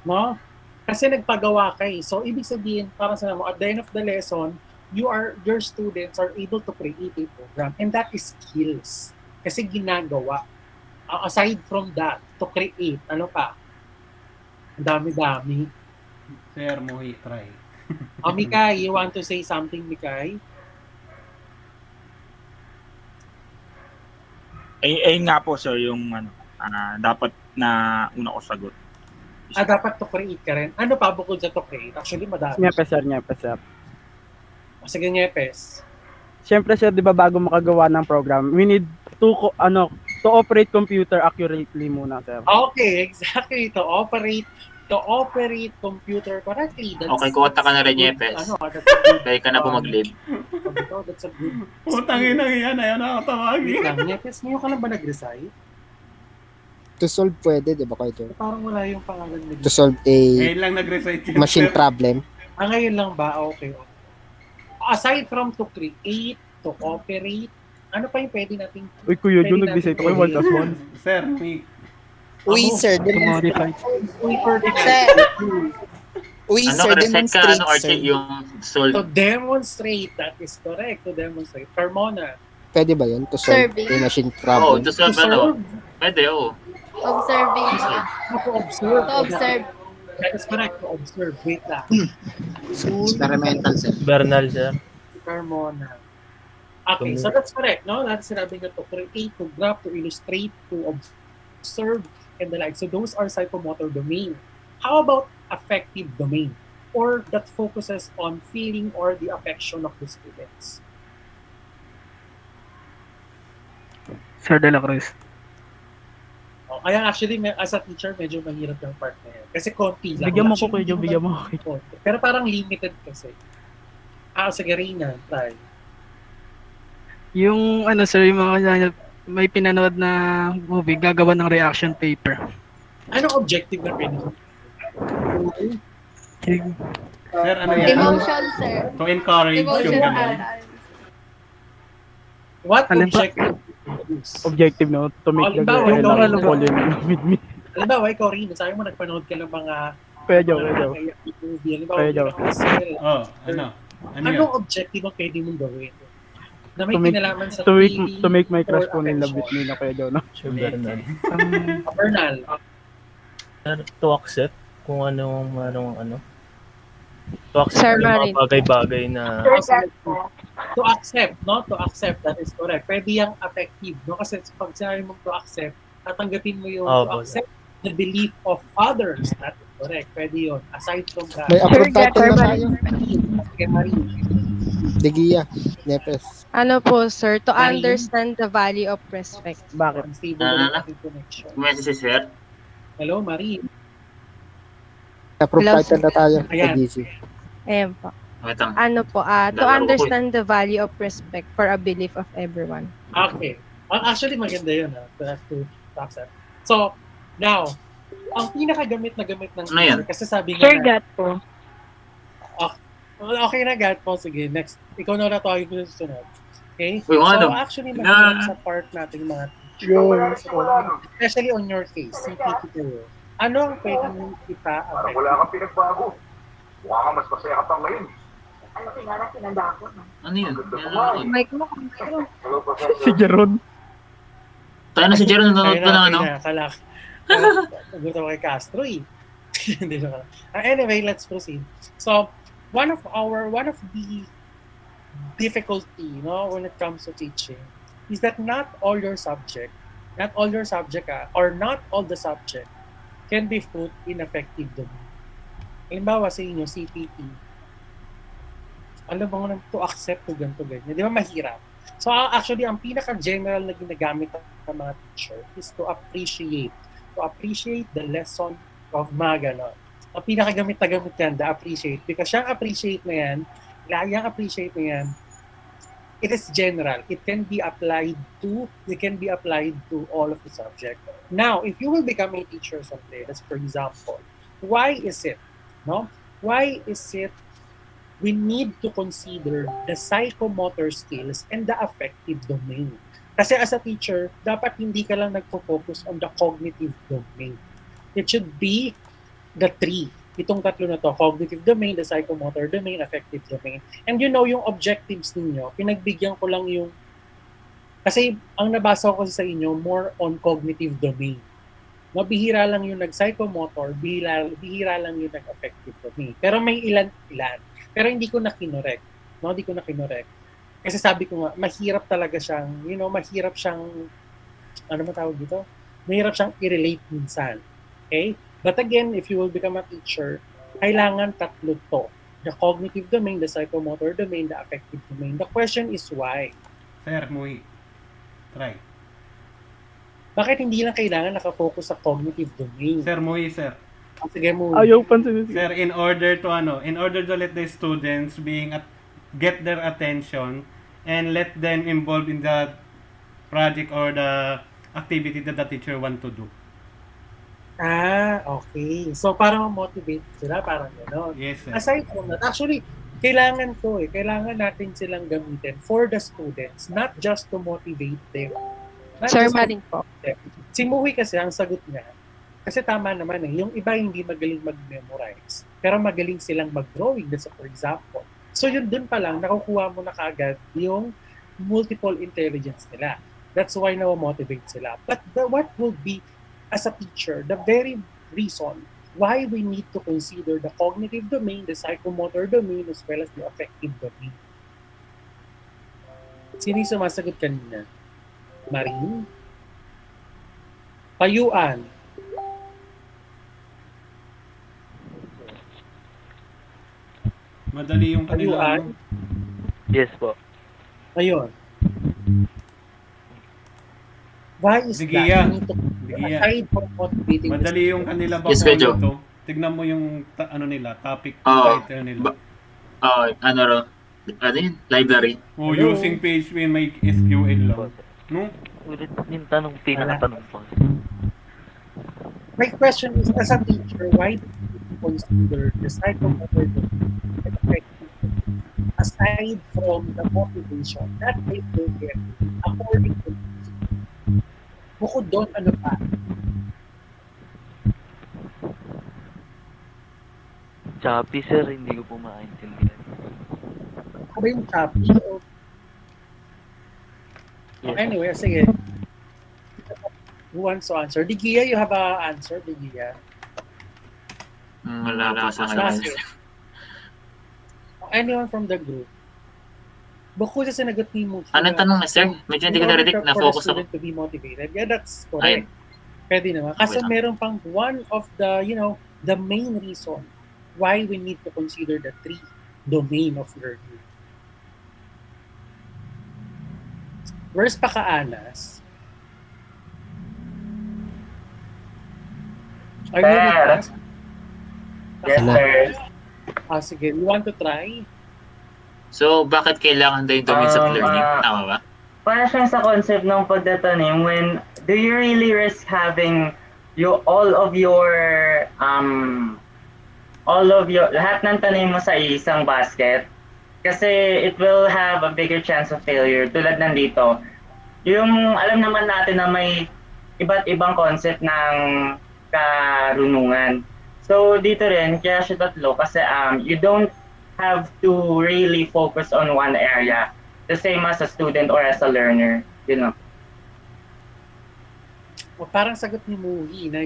No? Kasi nagpagawa ka eh. So, ibig sabihin, para sa mo, at the end of the lesson, your students are able to create a program. And that is skills. Kasi ginagawa. Aside from that, to create, ano pa? Ang dami-dami. Sir, Muhi, try. Mikay, you want to say something, Mikay? Ayun nga po sir yung dapat na una ko sagot. Dapat to create ka rin. Ano pa bukod sa to create? Actually, madami. Nyepes, sir. Sige, Nyepes. Siyempre, sir, di ba bago makagawa ng program, we need to operate computer accurately muna, sir. Okay, exactly. To operate computer correctly. Okay, kuwata ka na rin, Nyepes. That's a good, Kaya ka na po mag-leave. that's a good. Putangin na yan, ayaw na ako tawagin. Wait lang, Nyepes, ngayon ka lang ba nag-resign? To solve pwede, di ba kayo ito? Parang wala yung pangalan nila. To solve a Ngayon lang nag-recite yun, machine sir. problem. Ngayon lang ba? Okay. Aside from to create, to operate, ano pa yung pwede nating... Uy, kuya, yun nag-decide ako yung 1+1. Sir, Muhi. Uy, sir, To modify. Sir. Uy, Ano, sir, reset ka, demonstrate, Archie, sir. yung solve. To demonstrate, that is correct. To demonstrate. Carmona. Pwede ba yun? To solve Serving. a machine Oo, problem. to solve Pwede, oo. Observing. To observe. To observe. That is correct. To observe. Wait lang. Experimental, sir. Bernal, sir. Carmona. Okay, so that's correct, no? That's sinabi nga to create, to graph, to illustrate, to observe, and the like. So those are psychomotor domain. How about affective domain? Or that focuses on feeling or the affection of the students? Sir De La Cruz. Kaya actually, as a teacher, medyo mahirap yung part na yan. Kasi konti lang. Bigyan mo ko, Actually, kuya, bigyan mo ko. Pero parang limited kasi. Sige, Reyna, try. Yung sir, yung mga may pinanood na movie, gagawa ng reaction paper. Anong objective na pwede? Sir, ano yan? Emotion, sir. To encourage yung Emotion gano'n. What Alin pa? objective? Objective, no? To make the Halimbawa, girl yung fall in with me. Halimbawa, ikaw rin, sabi mo nagpanood ka ng mga Kuya Joe. movie. Halimbawa, Kuya Joe. Oh, ano? Ano yun? Anong objective ang pwede mong gawin? Na may kinalaman sa To make my crush or fall in love with affection. me na Kuya Joe, no? Sir Bernal. Bernal. To accept kung ano. To accept Sir yung Marin. mga bagay-bagay na To accept, no? To accept, that is correct. Pwede yung affective, no? Kasi pag sinabi mong to accept, tatanggapin mo yung to accept the belief of others. That is correct. Pwede yun. Aside from that. May approve title na tayo. Sige, Marie. Digia, Nepes. Ano po, sir, to Marin? understand the value of respect. Bakit? Unstable na rin ating connection. Kumesa si sir. Hello, Marie? Approve Hello, title sir. na tayo kay Ayan. GC. Ayan po. Wait lang. Ano po, to Lalaro ko eh. understand the value of respect for a belief of everyone. Okay. Actually, maganda yun. To accept. So, now, ang pinakagamit na gamit ng Ano yan? teacher, kasi sabi nga Sir, na, got po. okay na, Gat po. Sige, next. Ikaw na natawag ko sa susunod. Okay? Uy, So, ano? actually, mahirap sa part natin mga teacher. Especially on your case, CPT kayo. Ano ang pwedeng kita affect? Wala kang pinagbago. Mukha kang mas masaya ka pa ngayon. Ano yun? Mike mo. Si Jeron. Tayo na si Jeron, nanonood pa ng ano? Kalak. Nagutom kay Castro eh. Hindi na. Anyway, let's proceed. So, one of the difficulty, when it comes to teaching is that not all the subject or not all the subject can be put in effective domain. Halimbawa sa inyo, CPT, alam mo to accept to ganito, ganyan. Di ba mahirap? So actually, ang pinaka-general na ginagamit ng mga teacher is to appreciate the lesson of mga ganon. Ang pinakagamit na gamit yan, the appreciate. Because yung appreciate na yan, it is general. It can be applied to all of the subject. Now, if you will become a teacher someday, let's for example, why is it we need to consider the psychomotor skills and the affective domain? Kasi as a teacher, dapat hindi ka lang nagpo-focus on the cognitive domain. It should be the three. Itong tatlo na to, cognitive domain, the psychomotor domain, affective domain. And yung objectives ninyo, pinagbigyan ko lang yung, kasi ang nabasa ko kasi sa inyo, more on cognitive domain. Mabihira lang yung nag-psychomotor, bihira lang yung nag-affective domain. Pero may ilan-ilan. Pero hindi ko na kinorek. Hindi ko na kinorek. Kasi sabi ko nga, mahirap talaga siyang, mahirap siyang, ano matawag dito? Mahirap siyang i-relate minsan. Okay? But again, if you will become a teacher, kailangan tatlo to. The cognitive domain, the psychomotor domain, the affective domain. The question is why? Sir, Mui. Try. Bakit hindi lang kailangan nakafocus sa cognitive domain? Sir, Mui, sir. Sige mo. Ayaw pansin. Sir, in order to let the students get their attention and let them involved in the project or the activity that the teacher want to do. Okay. So, para ma-motivate sila, parang gano'n. Yes, sir. Aside from that, actually, kailangan natin silang gamitin for the students, not just to motivate them. Sir, maring po. Si Muhi kasi, ang sagot niya, kasi tama naman yung iba hindi magaling mag-memorize, pero magaling silang mag-drawing, that's for example. So yun dun pa lang, nakukuha mo na kaagad yung multiple intelligence nila. That's why na-motivate sila. But what will be, as a teacher, the very reason why we need to consider the cognitive domain, the psychomotor domain, as well as the affective domain. Sino yung sumasagot kanina? Marine? Payuan? Madali yung kanila. Payuan? Yes po. Ayun. Why is Digia. that? Aside from motivating Madali yung kanila ba Yes, Kuya to? Tignan mo yung topic Oo. title nila. Ano yun? Library. Hello? Using PHP may SQL lang. No? Ulit yung pinaka-tanong po. My question is, as a teacher, why do you consider the psychomotor domain and affective domain aside from the motivation that they will get according to bukod doon, ano pa? Choppy, sir, hindi ko po maintindihan. Ano ba yung choppy? Yes. Anyway, sige. Who wants to answer? Digia, you have an answer, Digia? Wala ka sa Sige. Anyone from the group? Bukod sa sinagot ni Muki. Anong tanong na, sir? Medyo hindi ko narinig, na-focus ako. To be motivated. Yeah, that's correct. Pwede naman. Kasi meron pang one of the, the main reason why we need to consider the three domain of learning. Where's Pakaanas? Are you with Sir. us? Yes, sir. Sige. You want to try? So, bakit kailangan daw yung domains of learning? Tama ba? Para siyang sa concept ng pagtatanim, when do you really risk having lahat ng tanim mo sa isang basket? Kasi it will have a bigger chance of failure. Tulad nandito, yung alam naman natin na may iba't ibang concept ng karunungan. So dito rin, kaya siya tatlo kasi you don't have to really focus on one area. The same as a student or as a learner, you know. O parang sagot ni Muhi na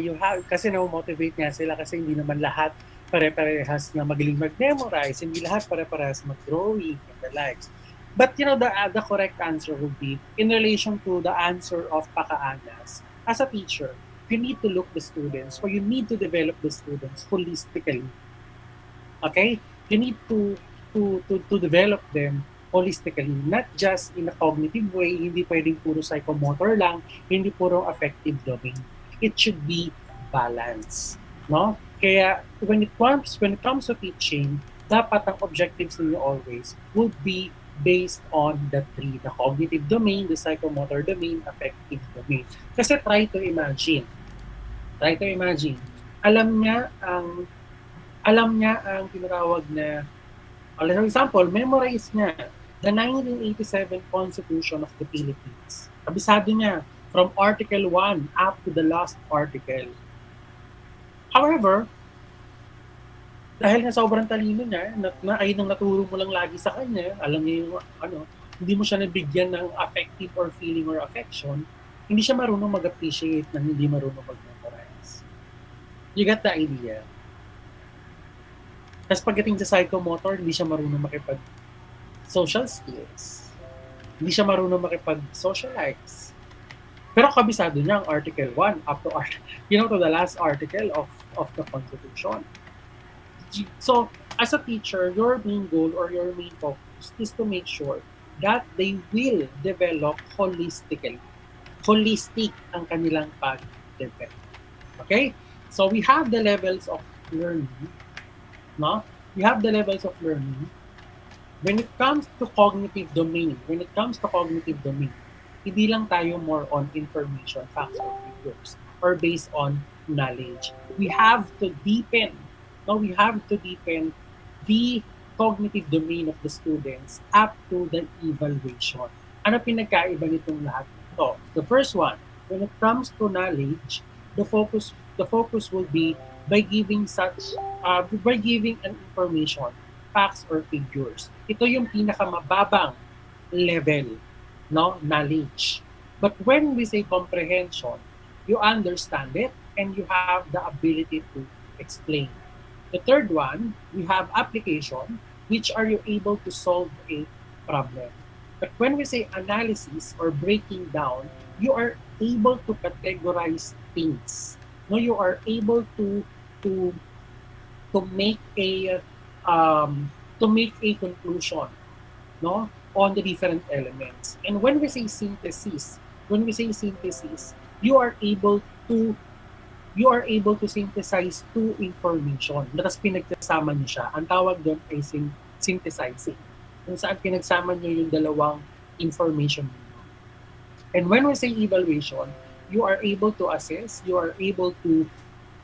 kasi na-motivate niya sila kasi hindi naman lahat pare-parehas na magaling mag-memorize, hindi lahat pare-parehas mag-drawing and the likes. But the correct answer would be in relation to the answer of Pakaanas. As a teacher, you need to look the students or you need to develop the students holistically. Okay? You need to develop them holistically, not just in a cognitive way, hindi pwedeng puro psychomotor lang, hindi puro affective domain. It should be balance, no? Kaya when it comes to teaching, dapat ang objectives niyo always would be based on the three, the cognitive domain, the psychomotor domain, affective domain. Kasi try to imagine, alam niya ang tinatawag na, for example, memorize niya the 1987 Constitution of the Philippines. Kabisado niya from Article 1 up to the last article. However, dahil nga sobrang talino niya, na ayun ang naturo mo lang lagi sa kanya, alam niya yung hindi mo siya nabigyan ng affective or feeling or affection, hindi siya marunong mag-appreciate ng hindi marunong mag-memorize. You got the idea? Tapos pagdating sa psychomotor, hindi siya marunong makipag-social skills. Hindi siya marunong makipag-socialize. Pero kabisado niya ang Article 1 up to to the last article of the Constitution. So, as a teacher, your main goal or your main focus is to make sure that they will develop holistically. Holistic ang kanilang pag-develop. Okay? So, we have the levels of learning. No? We have the levels of learning. When it comes to cognitive domain, hindi lang tayo more on information, facts, or figures, or based on knowledge. We have to deepen the cognitive domain of the students up to the evaluation. Ano pinagkaiba nitong lahat ito? The first one, when it comes to knowledge, the focus will be by giving an information, facts or figures. Ito yung pinakamababang level, no, knowledge. But when we say comprehension, you understand it and you have the ability to explain. The third one, we have application, which are you able to solve a problem. But when we say analysis or breaking down, you are able to categorize things. No, you are able to make a conclusion, no, on the different elements. And when we say synthesis, you are able to synthesize two information. Tapos pinagsasama niyo siya. Ang tawag doon ay synthesizing. Kung saan pinagsama niyo yung dalawang information. And when we say evaluation, you are able to assess, you are able to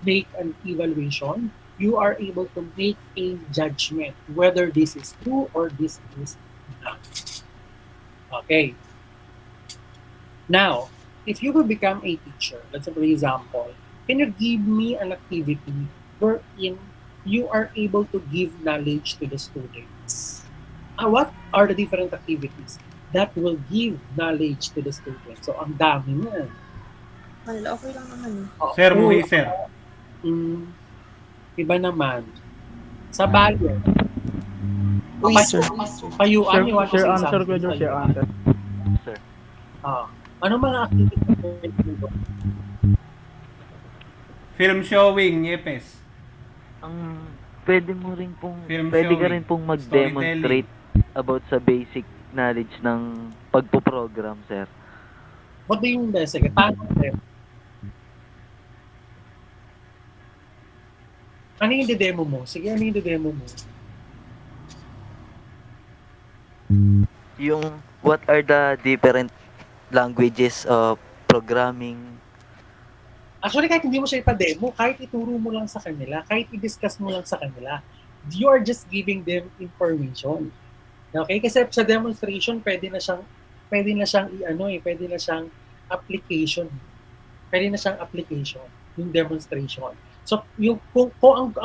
make an evaluation, you are able to make a judgment whether this is true or this is not. Okay. Now, if you will become a teacher, let's say for example, can you give me an activity wherein you are able to give knowledge to the students? What are the different activities that will give knowledge to the students? So, ang dami na. Okay lang naman. Sir, Muhi, sir. Iba naman. Sa balyo. Sir. Payuan, you want to Sir, say answer something? ko, sir, answer. Sir. Ano mga activities? Film showing, Yepes. Ang pwede mo rin pong Film pwede ka showing, rin pong mag-demonstrate about sa basic knowledge ng pagpo-program, sir. What do you mean by sige, paano demo? Ano yung demo mo? Sige, ano yung demo mo? Yung what are the different languages of programming? Actually, kahit hindi mo siya ipa-demo, kahit ituro mo lang sa kanila, kahit i-discuss mo lang sa kanila, you are just giving them information. Okay? Kasi sa demonstration, pwede na siyang pwede na siyang application. Pwede na siyang application, yung demonstration. So, yung kung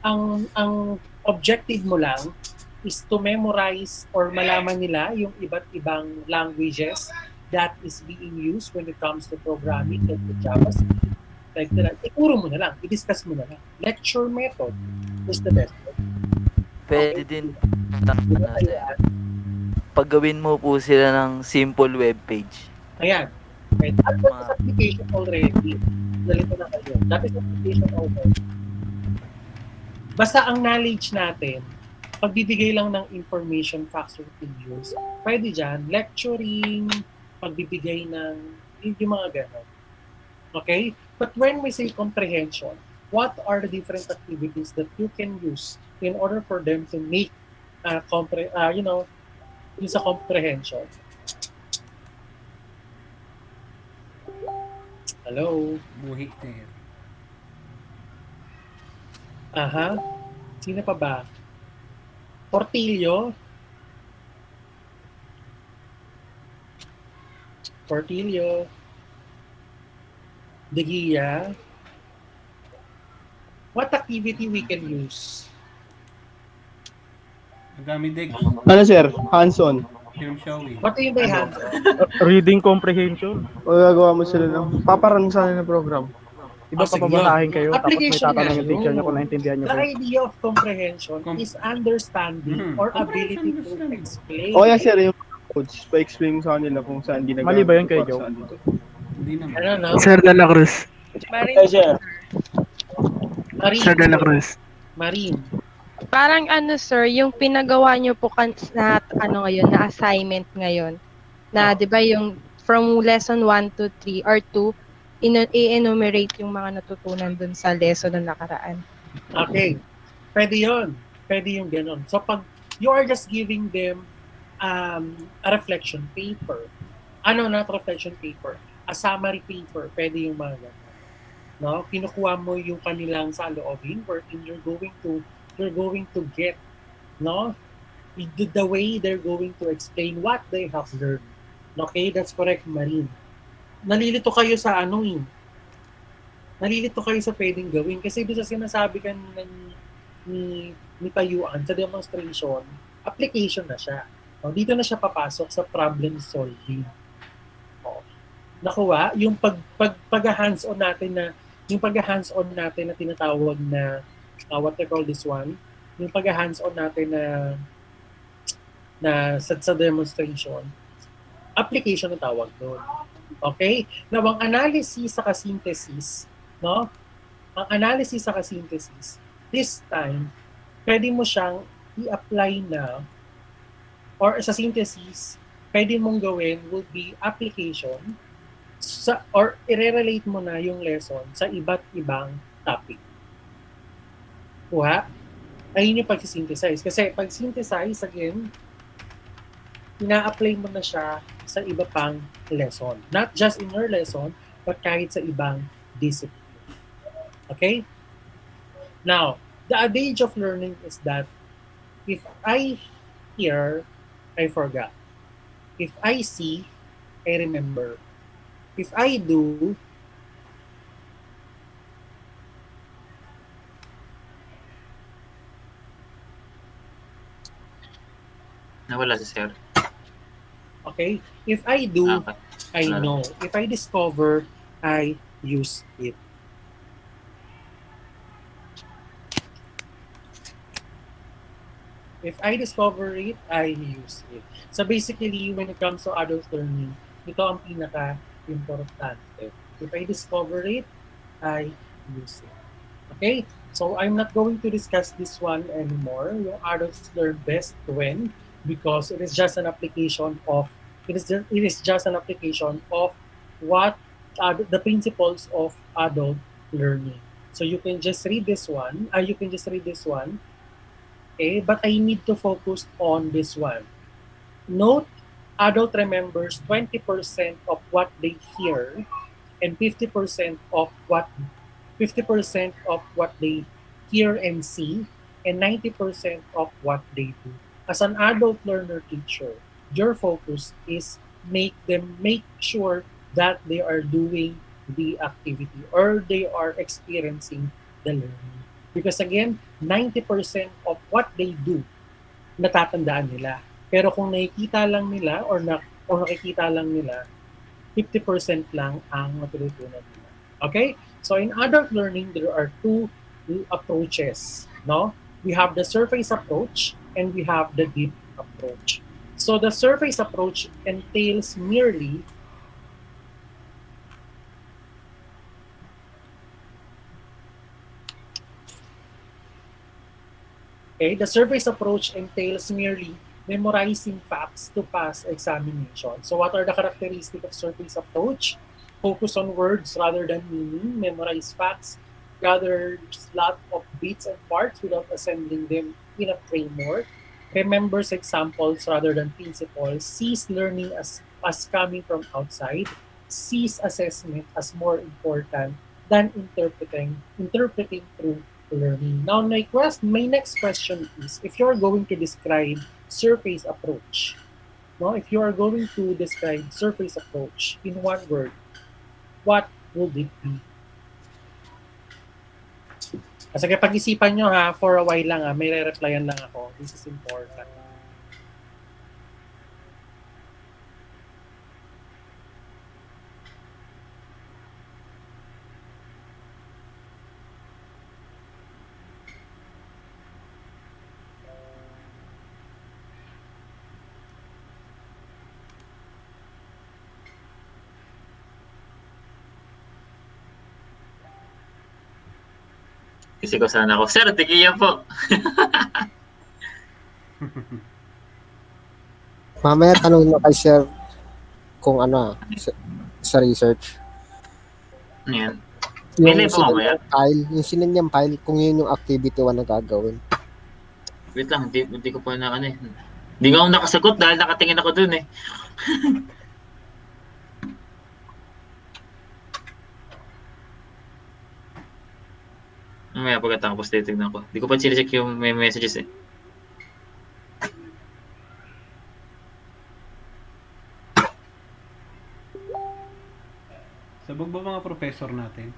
ang objective mo lang is to memorize or malaman nila yung iba't ibang languages that is being used when it comes to programming, like the JavaScript, like that. Ituro mo na lang, i-discuss mo na lang. Lecture method is the best way. Pwede din sir, paggawin mo po sila ng simple web page. Ayan. Right? At that is application already. Dalito na kayo. That is application already. Basta ang knowledge natin, pagbibigay lang ng information, facts, or figures, pwede dyan, lecturing, pagbibigay ng, yung mga ganon. Okay? But when we say comprehension, what are the different activities that you can use in order for them to make, yung sa comprehension? Hello? Buhi, sir. Aha. Sino pa ba? Portillo? Portillo? Degia? What activity we can use? Magamit dig. Ano sir? Hands-on. Film showing. What do you by hands? Reading comprehension. O gagawa mo sila ng paparan sa ng program. Iba pa babasahin kayo, tapos may tatanong yung teacher niyo kung naintindihan niyo The po. idea of comprehension is understanding or ability to explain. O yan sir, yung codes, pa-explain mo sa kanila kung saan ginagawa. Mali ba yun kay Joe? Hindi naman. Ano, no? Sir De La Cruz. Marine. sir. Sir De La Cruz. Marine. Parang ano sir, yung pinagawa nyo po na ano ngayon, na assignment ngayon, na 'di ba yung from lesson 1 to 3 or 2, i-enumerate yung mga natutunan dun sa lesson na nakaraan. Okay. Pwede yun. Pwede yung ganun. So pag you are just giving them a reflection paper. Ano, not reflection paper. A summary paper. Pwede yung mga ganun. No? Kinukuha mo yung kanilang saloobin wherein you're going to get, no? The way they're going to explain what they have learned. Okay? That's correct, Marine. Nalilito kayo sa ano Nalilito kayo sa pwedeng gawin. Kasi doon sa sinasabi kanina ni Payuan sa demonstration, application na siya. O, dito na siya papasok sa problem solving. O, nakuha, yung pag-hands-on natin na tinatawag na, what they call this one, yung pag-hands-on natin na sa demonstration, application na tawag doon. Okay? Now, ang analysis sa synthesis, no? Ang analysis sa synthesis, this time, pwede mo siyang i-apply na, or sa synthesis, pwede mong gawin would be application, or i-relate mo na yung lesson sa iba't ibang topic. Kuha? Ayun yung pag-synthesize. Kasi pag-synthesize, again, ina-apply mo na siya sa iba pang lesson. Not just in your lesson, but kahit sa ibang discipline. Okay? Now, the adage of learning is that if I hear, I forgot. If I see, I remember. If I do, Nawala si sir. okay? If I do, Okay. I know. If I discover, I use it. If I discover it, I use it. So basically, when it comes to adult learning, ito ang pinaka-importante. If I discover it, I use it. Okay? So I'm not going to discuss this one anymore. Yung adults learn best when because it is just an application of what the principles of adult learning. So you can just read this one. You can just read this one. Okay, but I need to focus on this one. Note, adult remembers 20% of what they hear and 50% of what they hear and see, and 90% of what they do. As an adult learner teacher, your focus is make sure that they are doing the activity or they are experiencing the learning. Because again, 90% of what they do natatandaan nila. Pero kung nakikita lang nila or nakikita lang nila, 50% lang ang matututunan nila. Okay? So in adult learning, there are two approaches. No? We have the surface approach and we have the deep approach. So the surface approach entails merely Okay, the surface approach entails merely memorizing facts to pass examination. So what are the characteristics of surface approach? Focus on words rather than meaning, memorize facts, gather lot of bits and parts without assembling them in a framework, remembers examples rather than principles, sees learning as coming from outside, sees assessment as more important than interpreting through learning. Now, my next question is, if you're going to describe surface approach, no, if you are going to describe surface approach in one word, what would it be? Sige, pag-isipan nyo ha, for a while lang ha, may re-replyan lang ako. This is important. Kasi ko sana ako, sir, tigiyan po. Mamaya tanong mo kay Sir kung ano sa research. Yan. Yung sinanyang file, kung yun yung activity 1 na gagawin. Wait lang, hindi ko pa na ano eh. Hindi nga ako nakasagot dahil nakatingin ako dun eh. Mamaya pagkatapos titignan ko. Hindi ko pa chinecheck yung may messages eh. Sabog ba mga professor natin?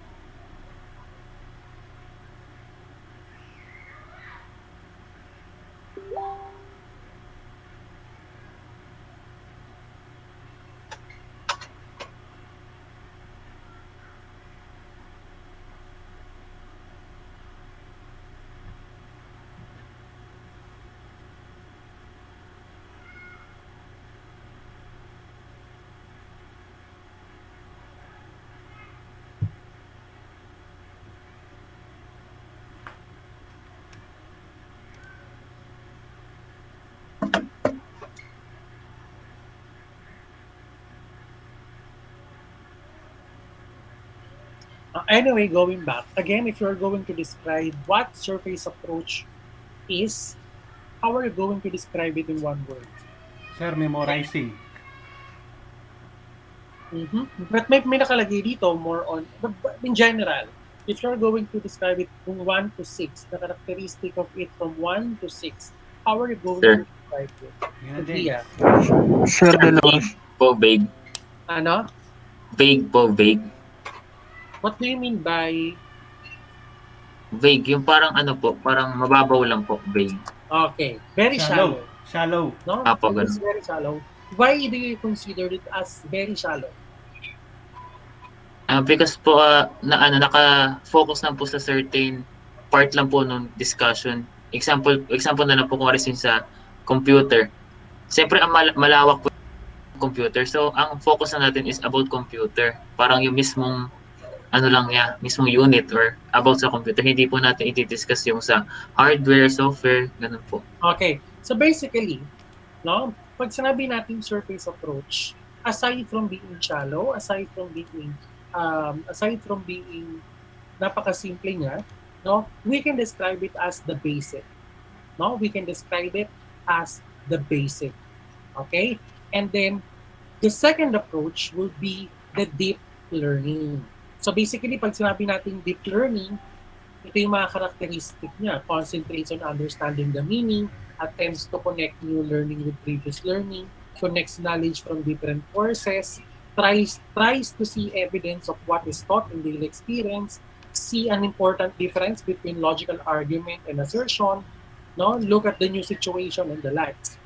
Anyway, going back, again, if you're going to describe what surface approach is, how are you going to describe it in one word? Sir, memorizing. But may nakalagay dito more on, but in general, if you're going to describe it from 1 to 6, the characteristic of it from 1 to 6, how are you going to describe it? Yeah. Sir, dalawa. Vague. Ano? Vague po, vague. What do you mean by vague? Yung parang ano po, parang mababaw lang po, vague. Okay. Very shallow. Shallow. No? Apo, It's ganun. very shallow. Why do you consider it as very shallow? Because po, naka-focus lang po sa certain part lang po nung discussion. Example na lang po kung arisin sa computer. Siyempre, ang malawak po yung computer. So, ang focus na natin is about computer. Parang yung mismong mismong unit or about sa computer. Hindi po natin i-discuss yung sa hardware, software, ganun po. Okay. So basically, No? Pag sinabi natin surface approach, aside from being shallow, aside from being napakasimple niya, no? We can describe it as the basic. No? We can describe it as the basic. Okay? And then the second approach will be the deep learning. So basically, pag sinabi natin deep learning, ito yung mga characteristic niya. Concentrates on understanding the meaning, attempts to connect new learning with previous learning, connects knowledge from different courses, tries to see evidence of what is taught in daily experience, see an important difference between logical argument and assertion, no? Look at the new situation and the likes.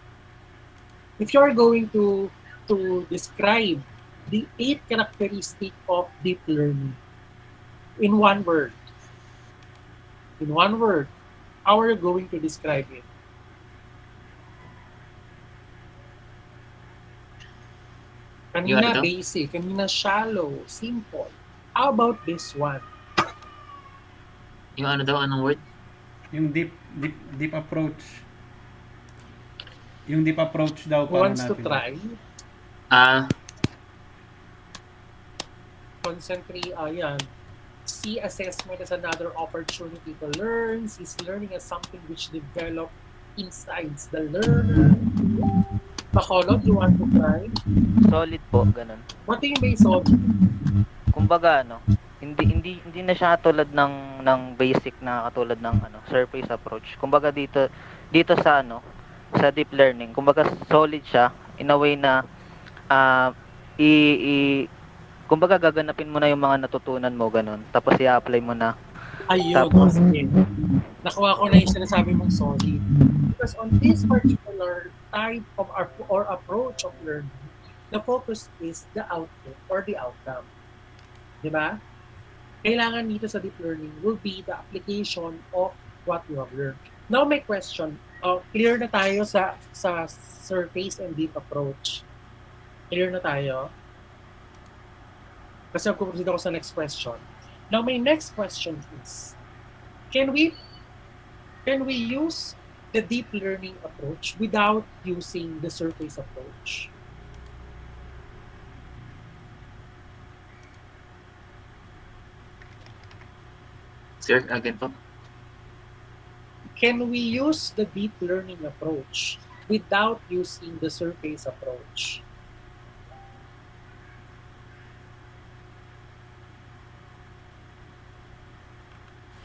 If you're going to describe the 8 characteristic of deep learning in one word, how are you going to describe it? Yung ano Kanina daw? basic, kanina shallow, simple. How about this one? Yung ano daw, anong word? Yung deep approach. Yung deep approach daw, Who paano wants to natin? try? Ah, Concentrate, yan. See assessment as another opportunity to learn. Sees learning as something which develop inside the learner. Bacolod, you want to try? Solid po, ganun. What do you mean solid? Kumbaga ano, hindi na siya katulad ng basic na katulad ng ano, surface approach. Kumbaga dito sa ano, sa deep learning, kumbaga solid siya in a way na ah i, i kumbaga gaganapin mo na yung mga natutunan mo ganun. Tapos i-apply mo na. Ayun, sige. Nakuha ko na yung sinasabi mong solid. Because on this particular type of or approach of learning, the focus is the output or the outcome. Di ba? Kailangan dito sa deep learning will be the application of what you have learned. Now, my question, clear na tayo sa surface and deep approach. Clear na tayo? Kasi mag-proceed ako sa next question. Now, my next question is, can we use the deep learning approach without using the surface approach? sir, again po. Can we use the deep learning approach without using the surface approach?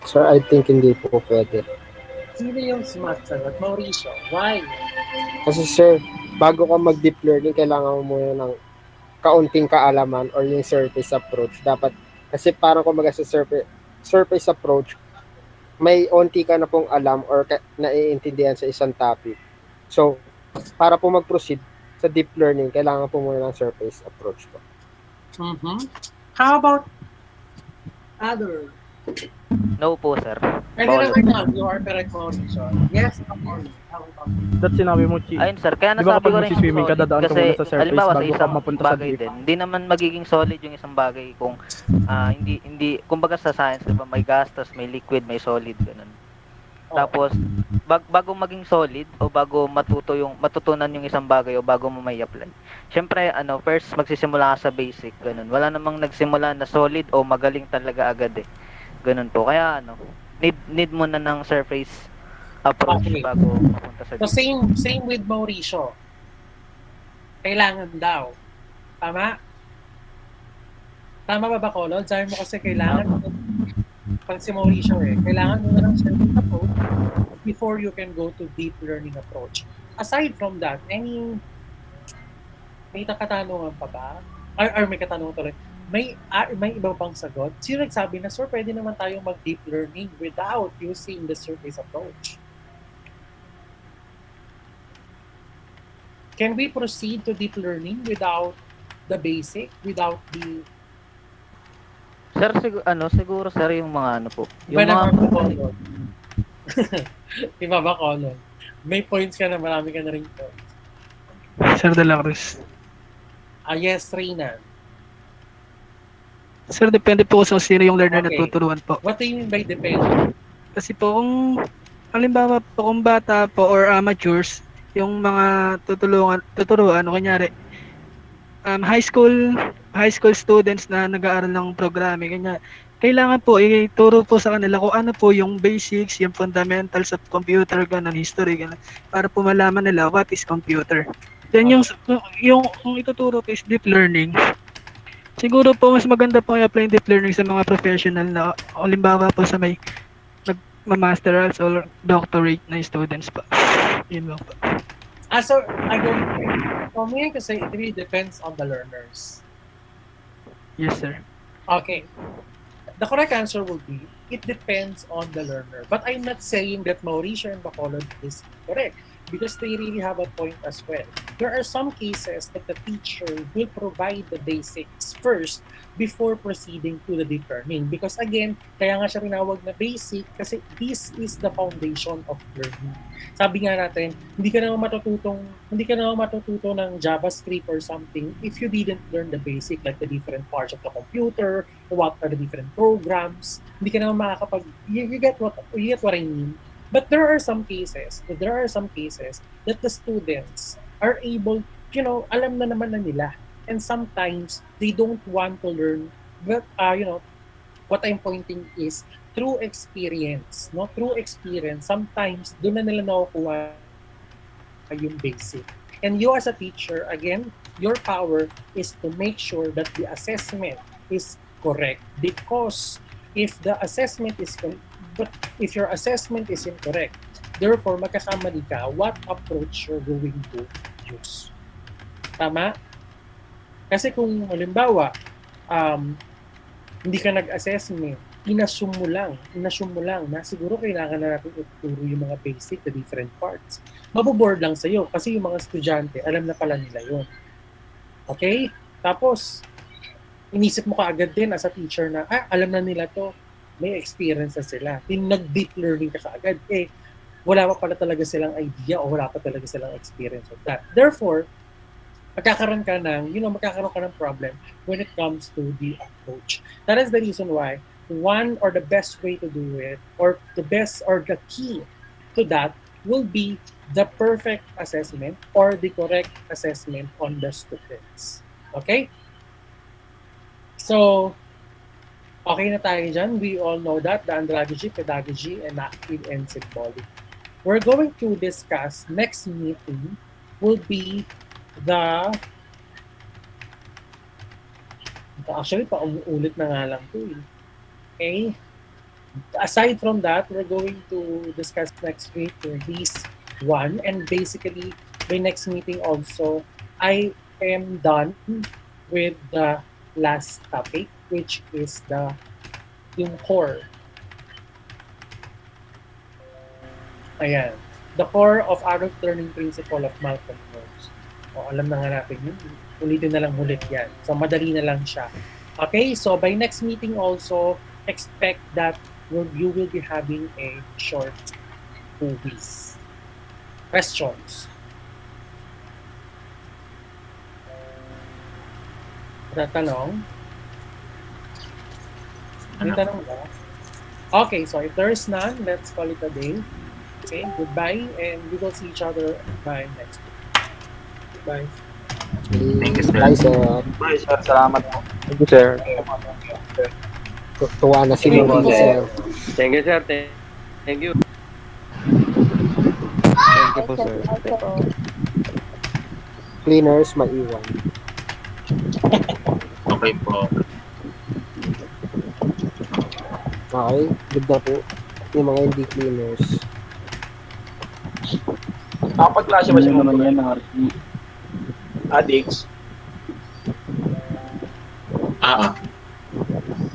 Sir, I think hindi po pwede. Sino yung sumasagot? Mauricio, why? Kasi sir, bago ka mag-deep learning, kailangan mo muna ng kaunting kaalaman or yung surface approach. Dapat, kasi parang kumbaga sa surface approach, may onti ka na pong alam or naiintindihan sa isang topic. So, para po mag-proceed sa deep learning, kailangan po muna ng surface approach po. Mm-hmm. How about other? No po, sir. Bawal naman, you are correct, Mauricio. Yes, That's sinabi mo, Chi. Ayun sir, kaya Di ba nasabi ko kapag rin magsiswimming ka, solid dadaan ka kasi muna sa surface halimbawa sa bago ka isang mapunta sa bagay deep. din, hindi naman magiging solid yung isang bagay kung hindi kumbaga sa science, di ba, may gastos, may liquid, may solid, ganun. Tapos bago maging solid o bago matutunan yung isang bagay o bago mo may apply. Syempre first magsisimula ka sa basic, ganun. Wala namang nagsimula na solid o magaling talaga agad eh. Ganun po. Kaya need mo na ng surface approach bago mapunta sa deep. So same with Mauricio. Kailangan daw. Tama? Tama ba Colon? Sabi mo kasi kailangan pang si Mauricio kailangan mo na ng surface approach before you can go to deep learning approach. Aside from that, may katanungan pa ba? Or may katanungan tuloy. May iba pang sagot? Sino nagsabi na, sir, pwede naman tayong mag-deep learning without using the surface approach? Can we proceed to deep learning without the basic, without the... Sir, siguro sir yung mga po. Yung mga Colon. Iba ba Colon? May points ka na, marami ka na rin points. Sir De La Cruz. Yes, Reyna. Sir, depende po sa sino yung learner na tuturuan po. What do you mean by depende? Kasi po kung halimbawa po kung bata po or amateurs, yung mga tuturuan, kunyari, high school students na nag-aaral ng programming, ganyan. Kailangan po ituro po sa kanila kung ano po yung basics, yung fundamentals of computer, ganun, history, ganun, para po malaman nila what is computer. Then yung kung ituturo po is deep learning. Siguro po mas maganda po i-apply yung deep learning sa mga professional na halimbawa po sa may nagma-masterals or doctorate na students pa. Yun lang po. So again, for me, kasi it really depends on the learners. Yes, sir. Okay. The correct answer will be, it depends on the learner. But I'm not saying that Mauricio and Bacolod is correct because they really have a point as well. There are some cases that the teacher will provide the basics first before proceeding to the deep learning. Because again, kaya nga siya tinawag na basic kasi this is the foundation of learning. Sabi nga natin, hindi ka naman matututo ng JavaScript or something if you didn't learn the basic, like the different parts of the computer, what are the different programs. Hindi ka naman makakapag, you get what I mean? But there are some cases that the students are able, alam na naman na nila. And sometimes they don't want to learn. But, what I'm pointing is through experience. No? Through experience, sometimes doon na nila nakukuha yung basic. And you as a teacher, again, your power is to make sure that the assessment is correct. Because if the assessment is but if your assessment is incorrect, therefore magkakamali ka what approach you're going to use. Tama? Kasi kung halimbawa, hindi ka nag-assessment, inassume mo lang na siguro kailangan na natin ituro yung mga basic, the different parts. Maboboard lang sa'yo kasi yung mga estudyante, alam na pala nila yun. Okay? Tapos, inisip mo kaagad din as a teacher na, alam na nila to, may experience na sila. Nag-deep learning ka kaagad, wala pa pala talaga silang idea o wala pa talaga silang experience of that. Therefore, magkakaroon ka ng problem when it comes to the approach. That is the reason why one or the best way to do it, or the key to that will be the perfect assessment or the correct assessment on the students. Okay? So, okay na tayo dyan. We all know that, the andragogy, pedagogy, and active and symbolic. We're going to discuss next meeting will be actually, paulit na nga lang to eh. Okay? Aside from that, we're going to discuss next week this one, and basically, by next meeting also, I am done with the last topic, which is yung core. Ayan. The core of adult learning principle of Malcolm X. Alam na nga natin yun. Ulitin na lang ulit yan. So, madali na lang siya. Okay, so by next meeting also, expect that you will be having a short quiz. Questions? Tatanong? May tanong ba? Okay, so if there is none, let's call it a day. Okay, goodbye, and we will see each other by next week. Goodbye. Thank you, sir. Bye, sir. Bye, sir. Salamat po. Thank you, sir. Tuwa na si Mauricio, sir. Thank you, sir. Thank you. Thank you po, sir. Cleaners, maiwan. Okay po. Okay, good na po. Yung mga hindi cleaners. Nakapag-klase ba siya naman yan ng addicts?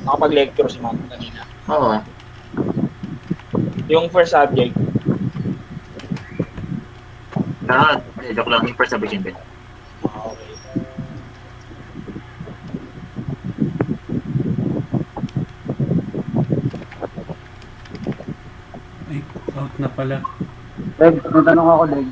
Nakapag-lecture si Ma'am kanina. Oo. Yung first subject. Joke lang. Yung first subject hindi. Okay. Ay, out na pala. Leg, may tanong ako, Leg.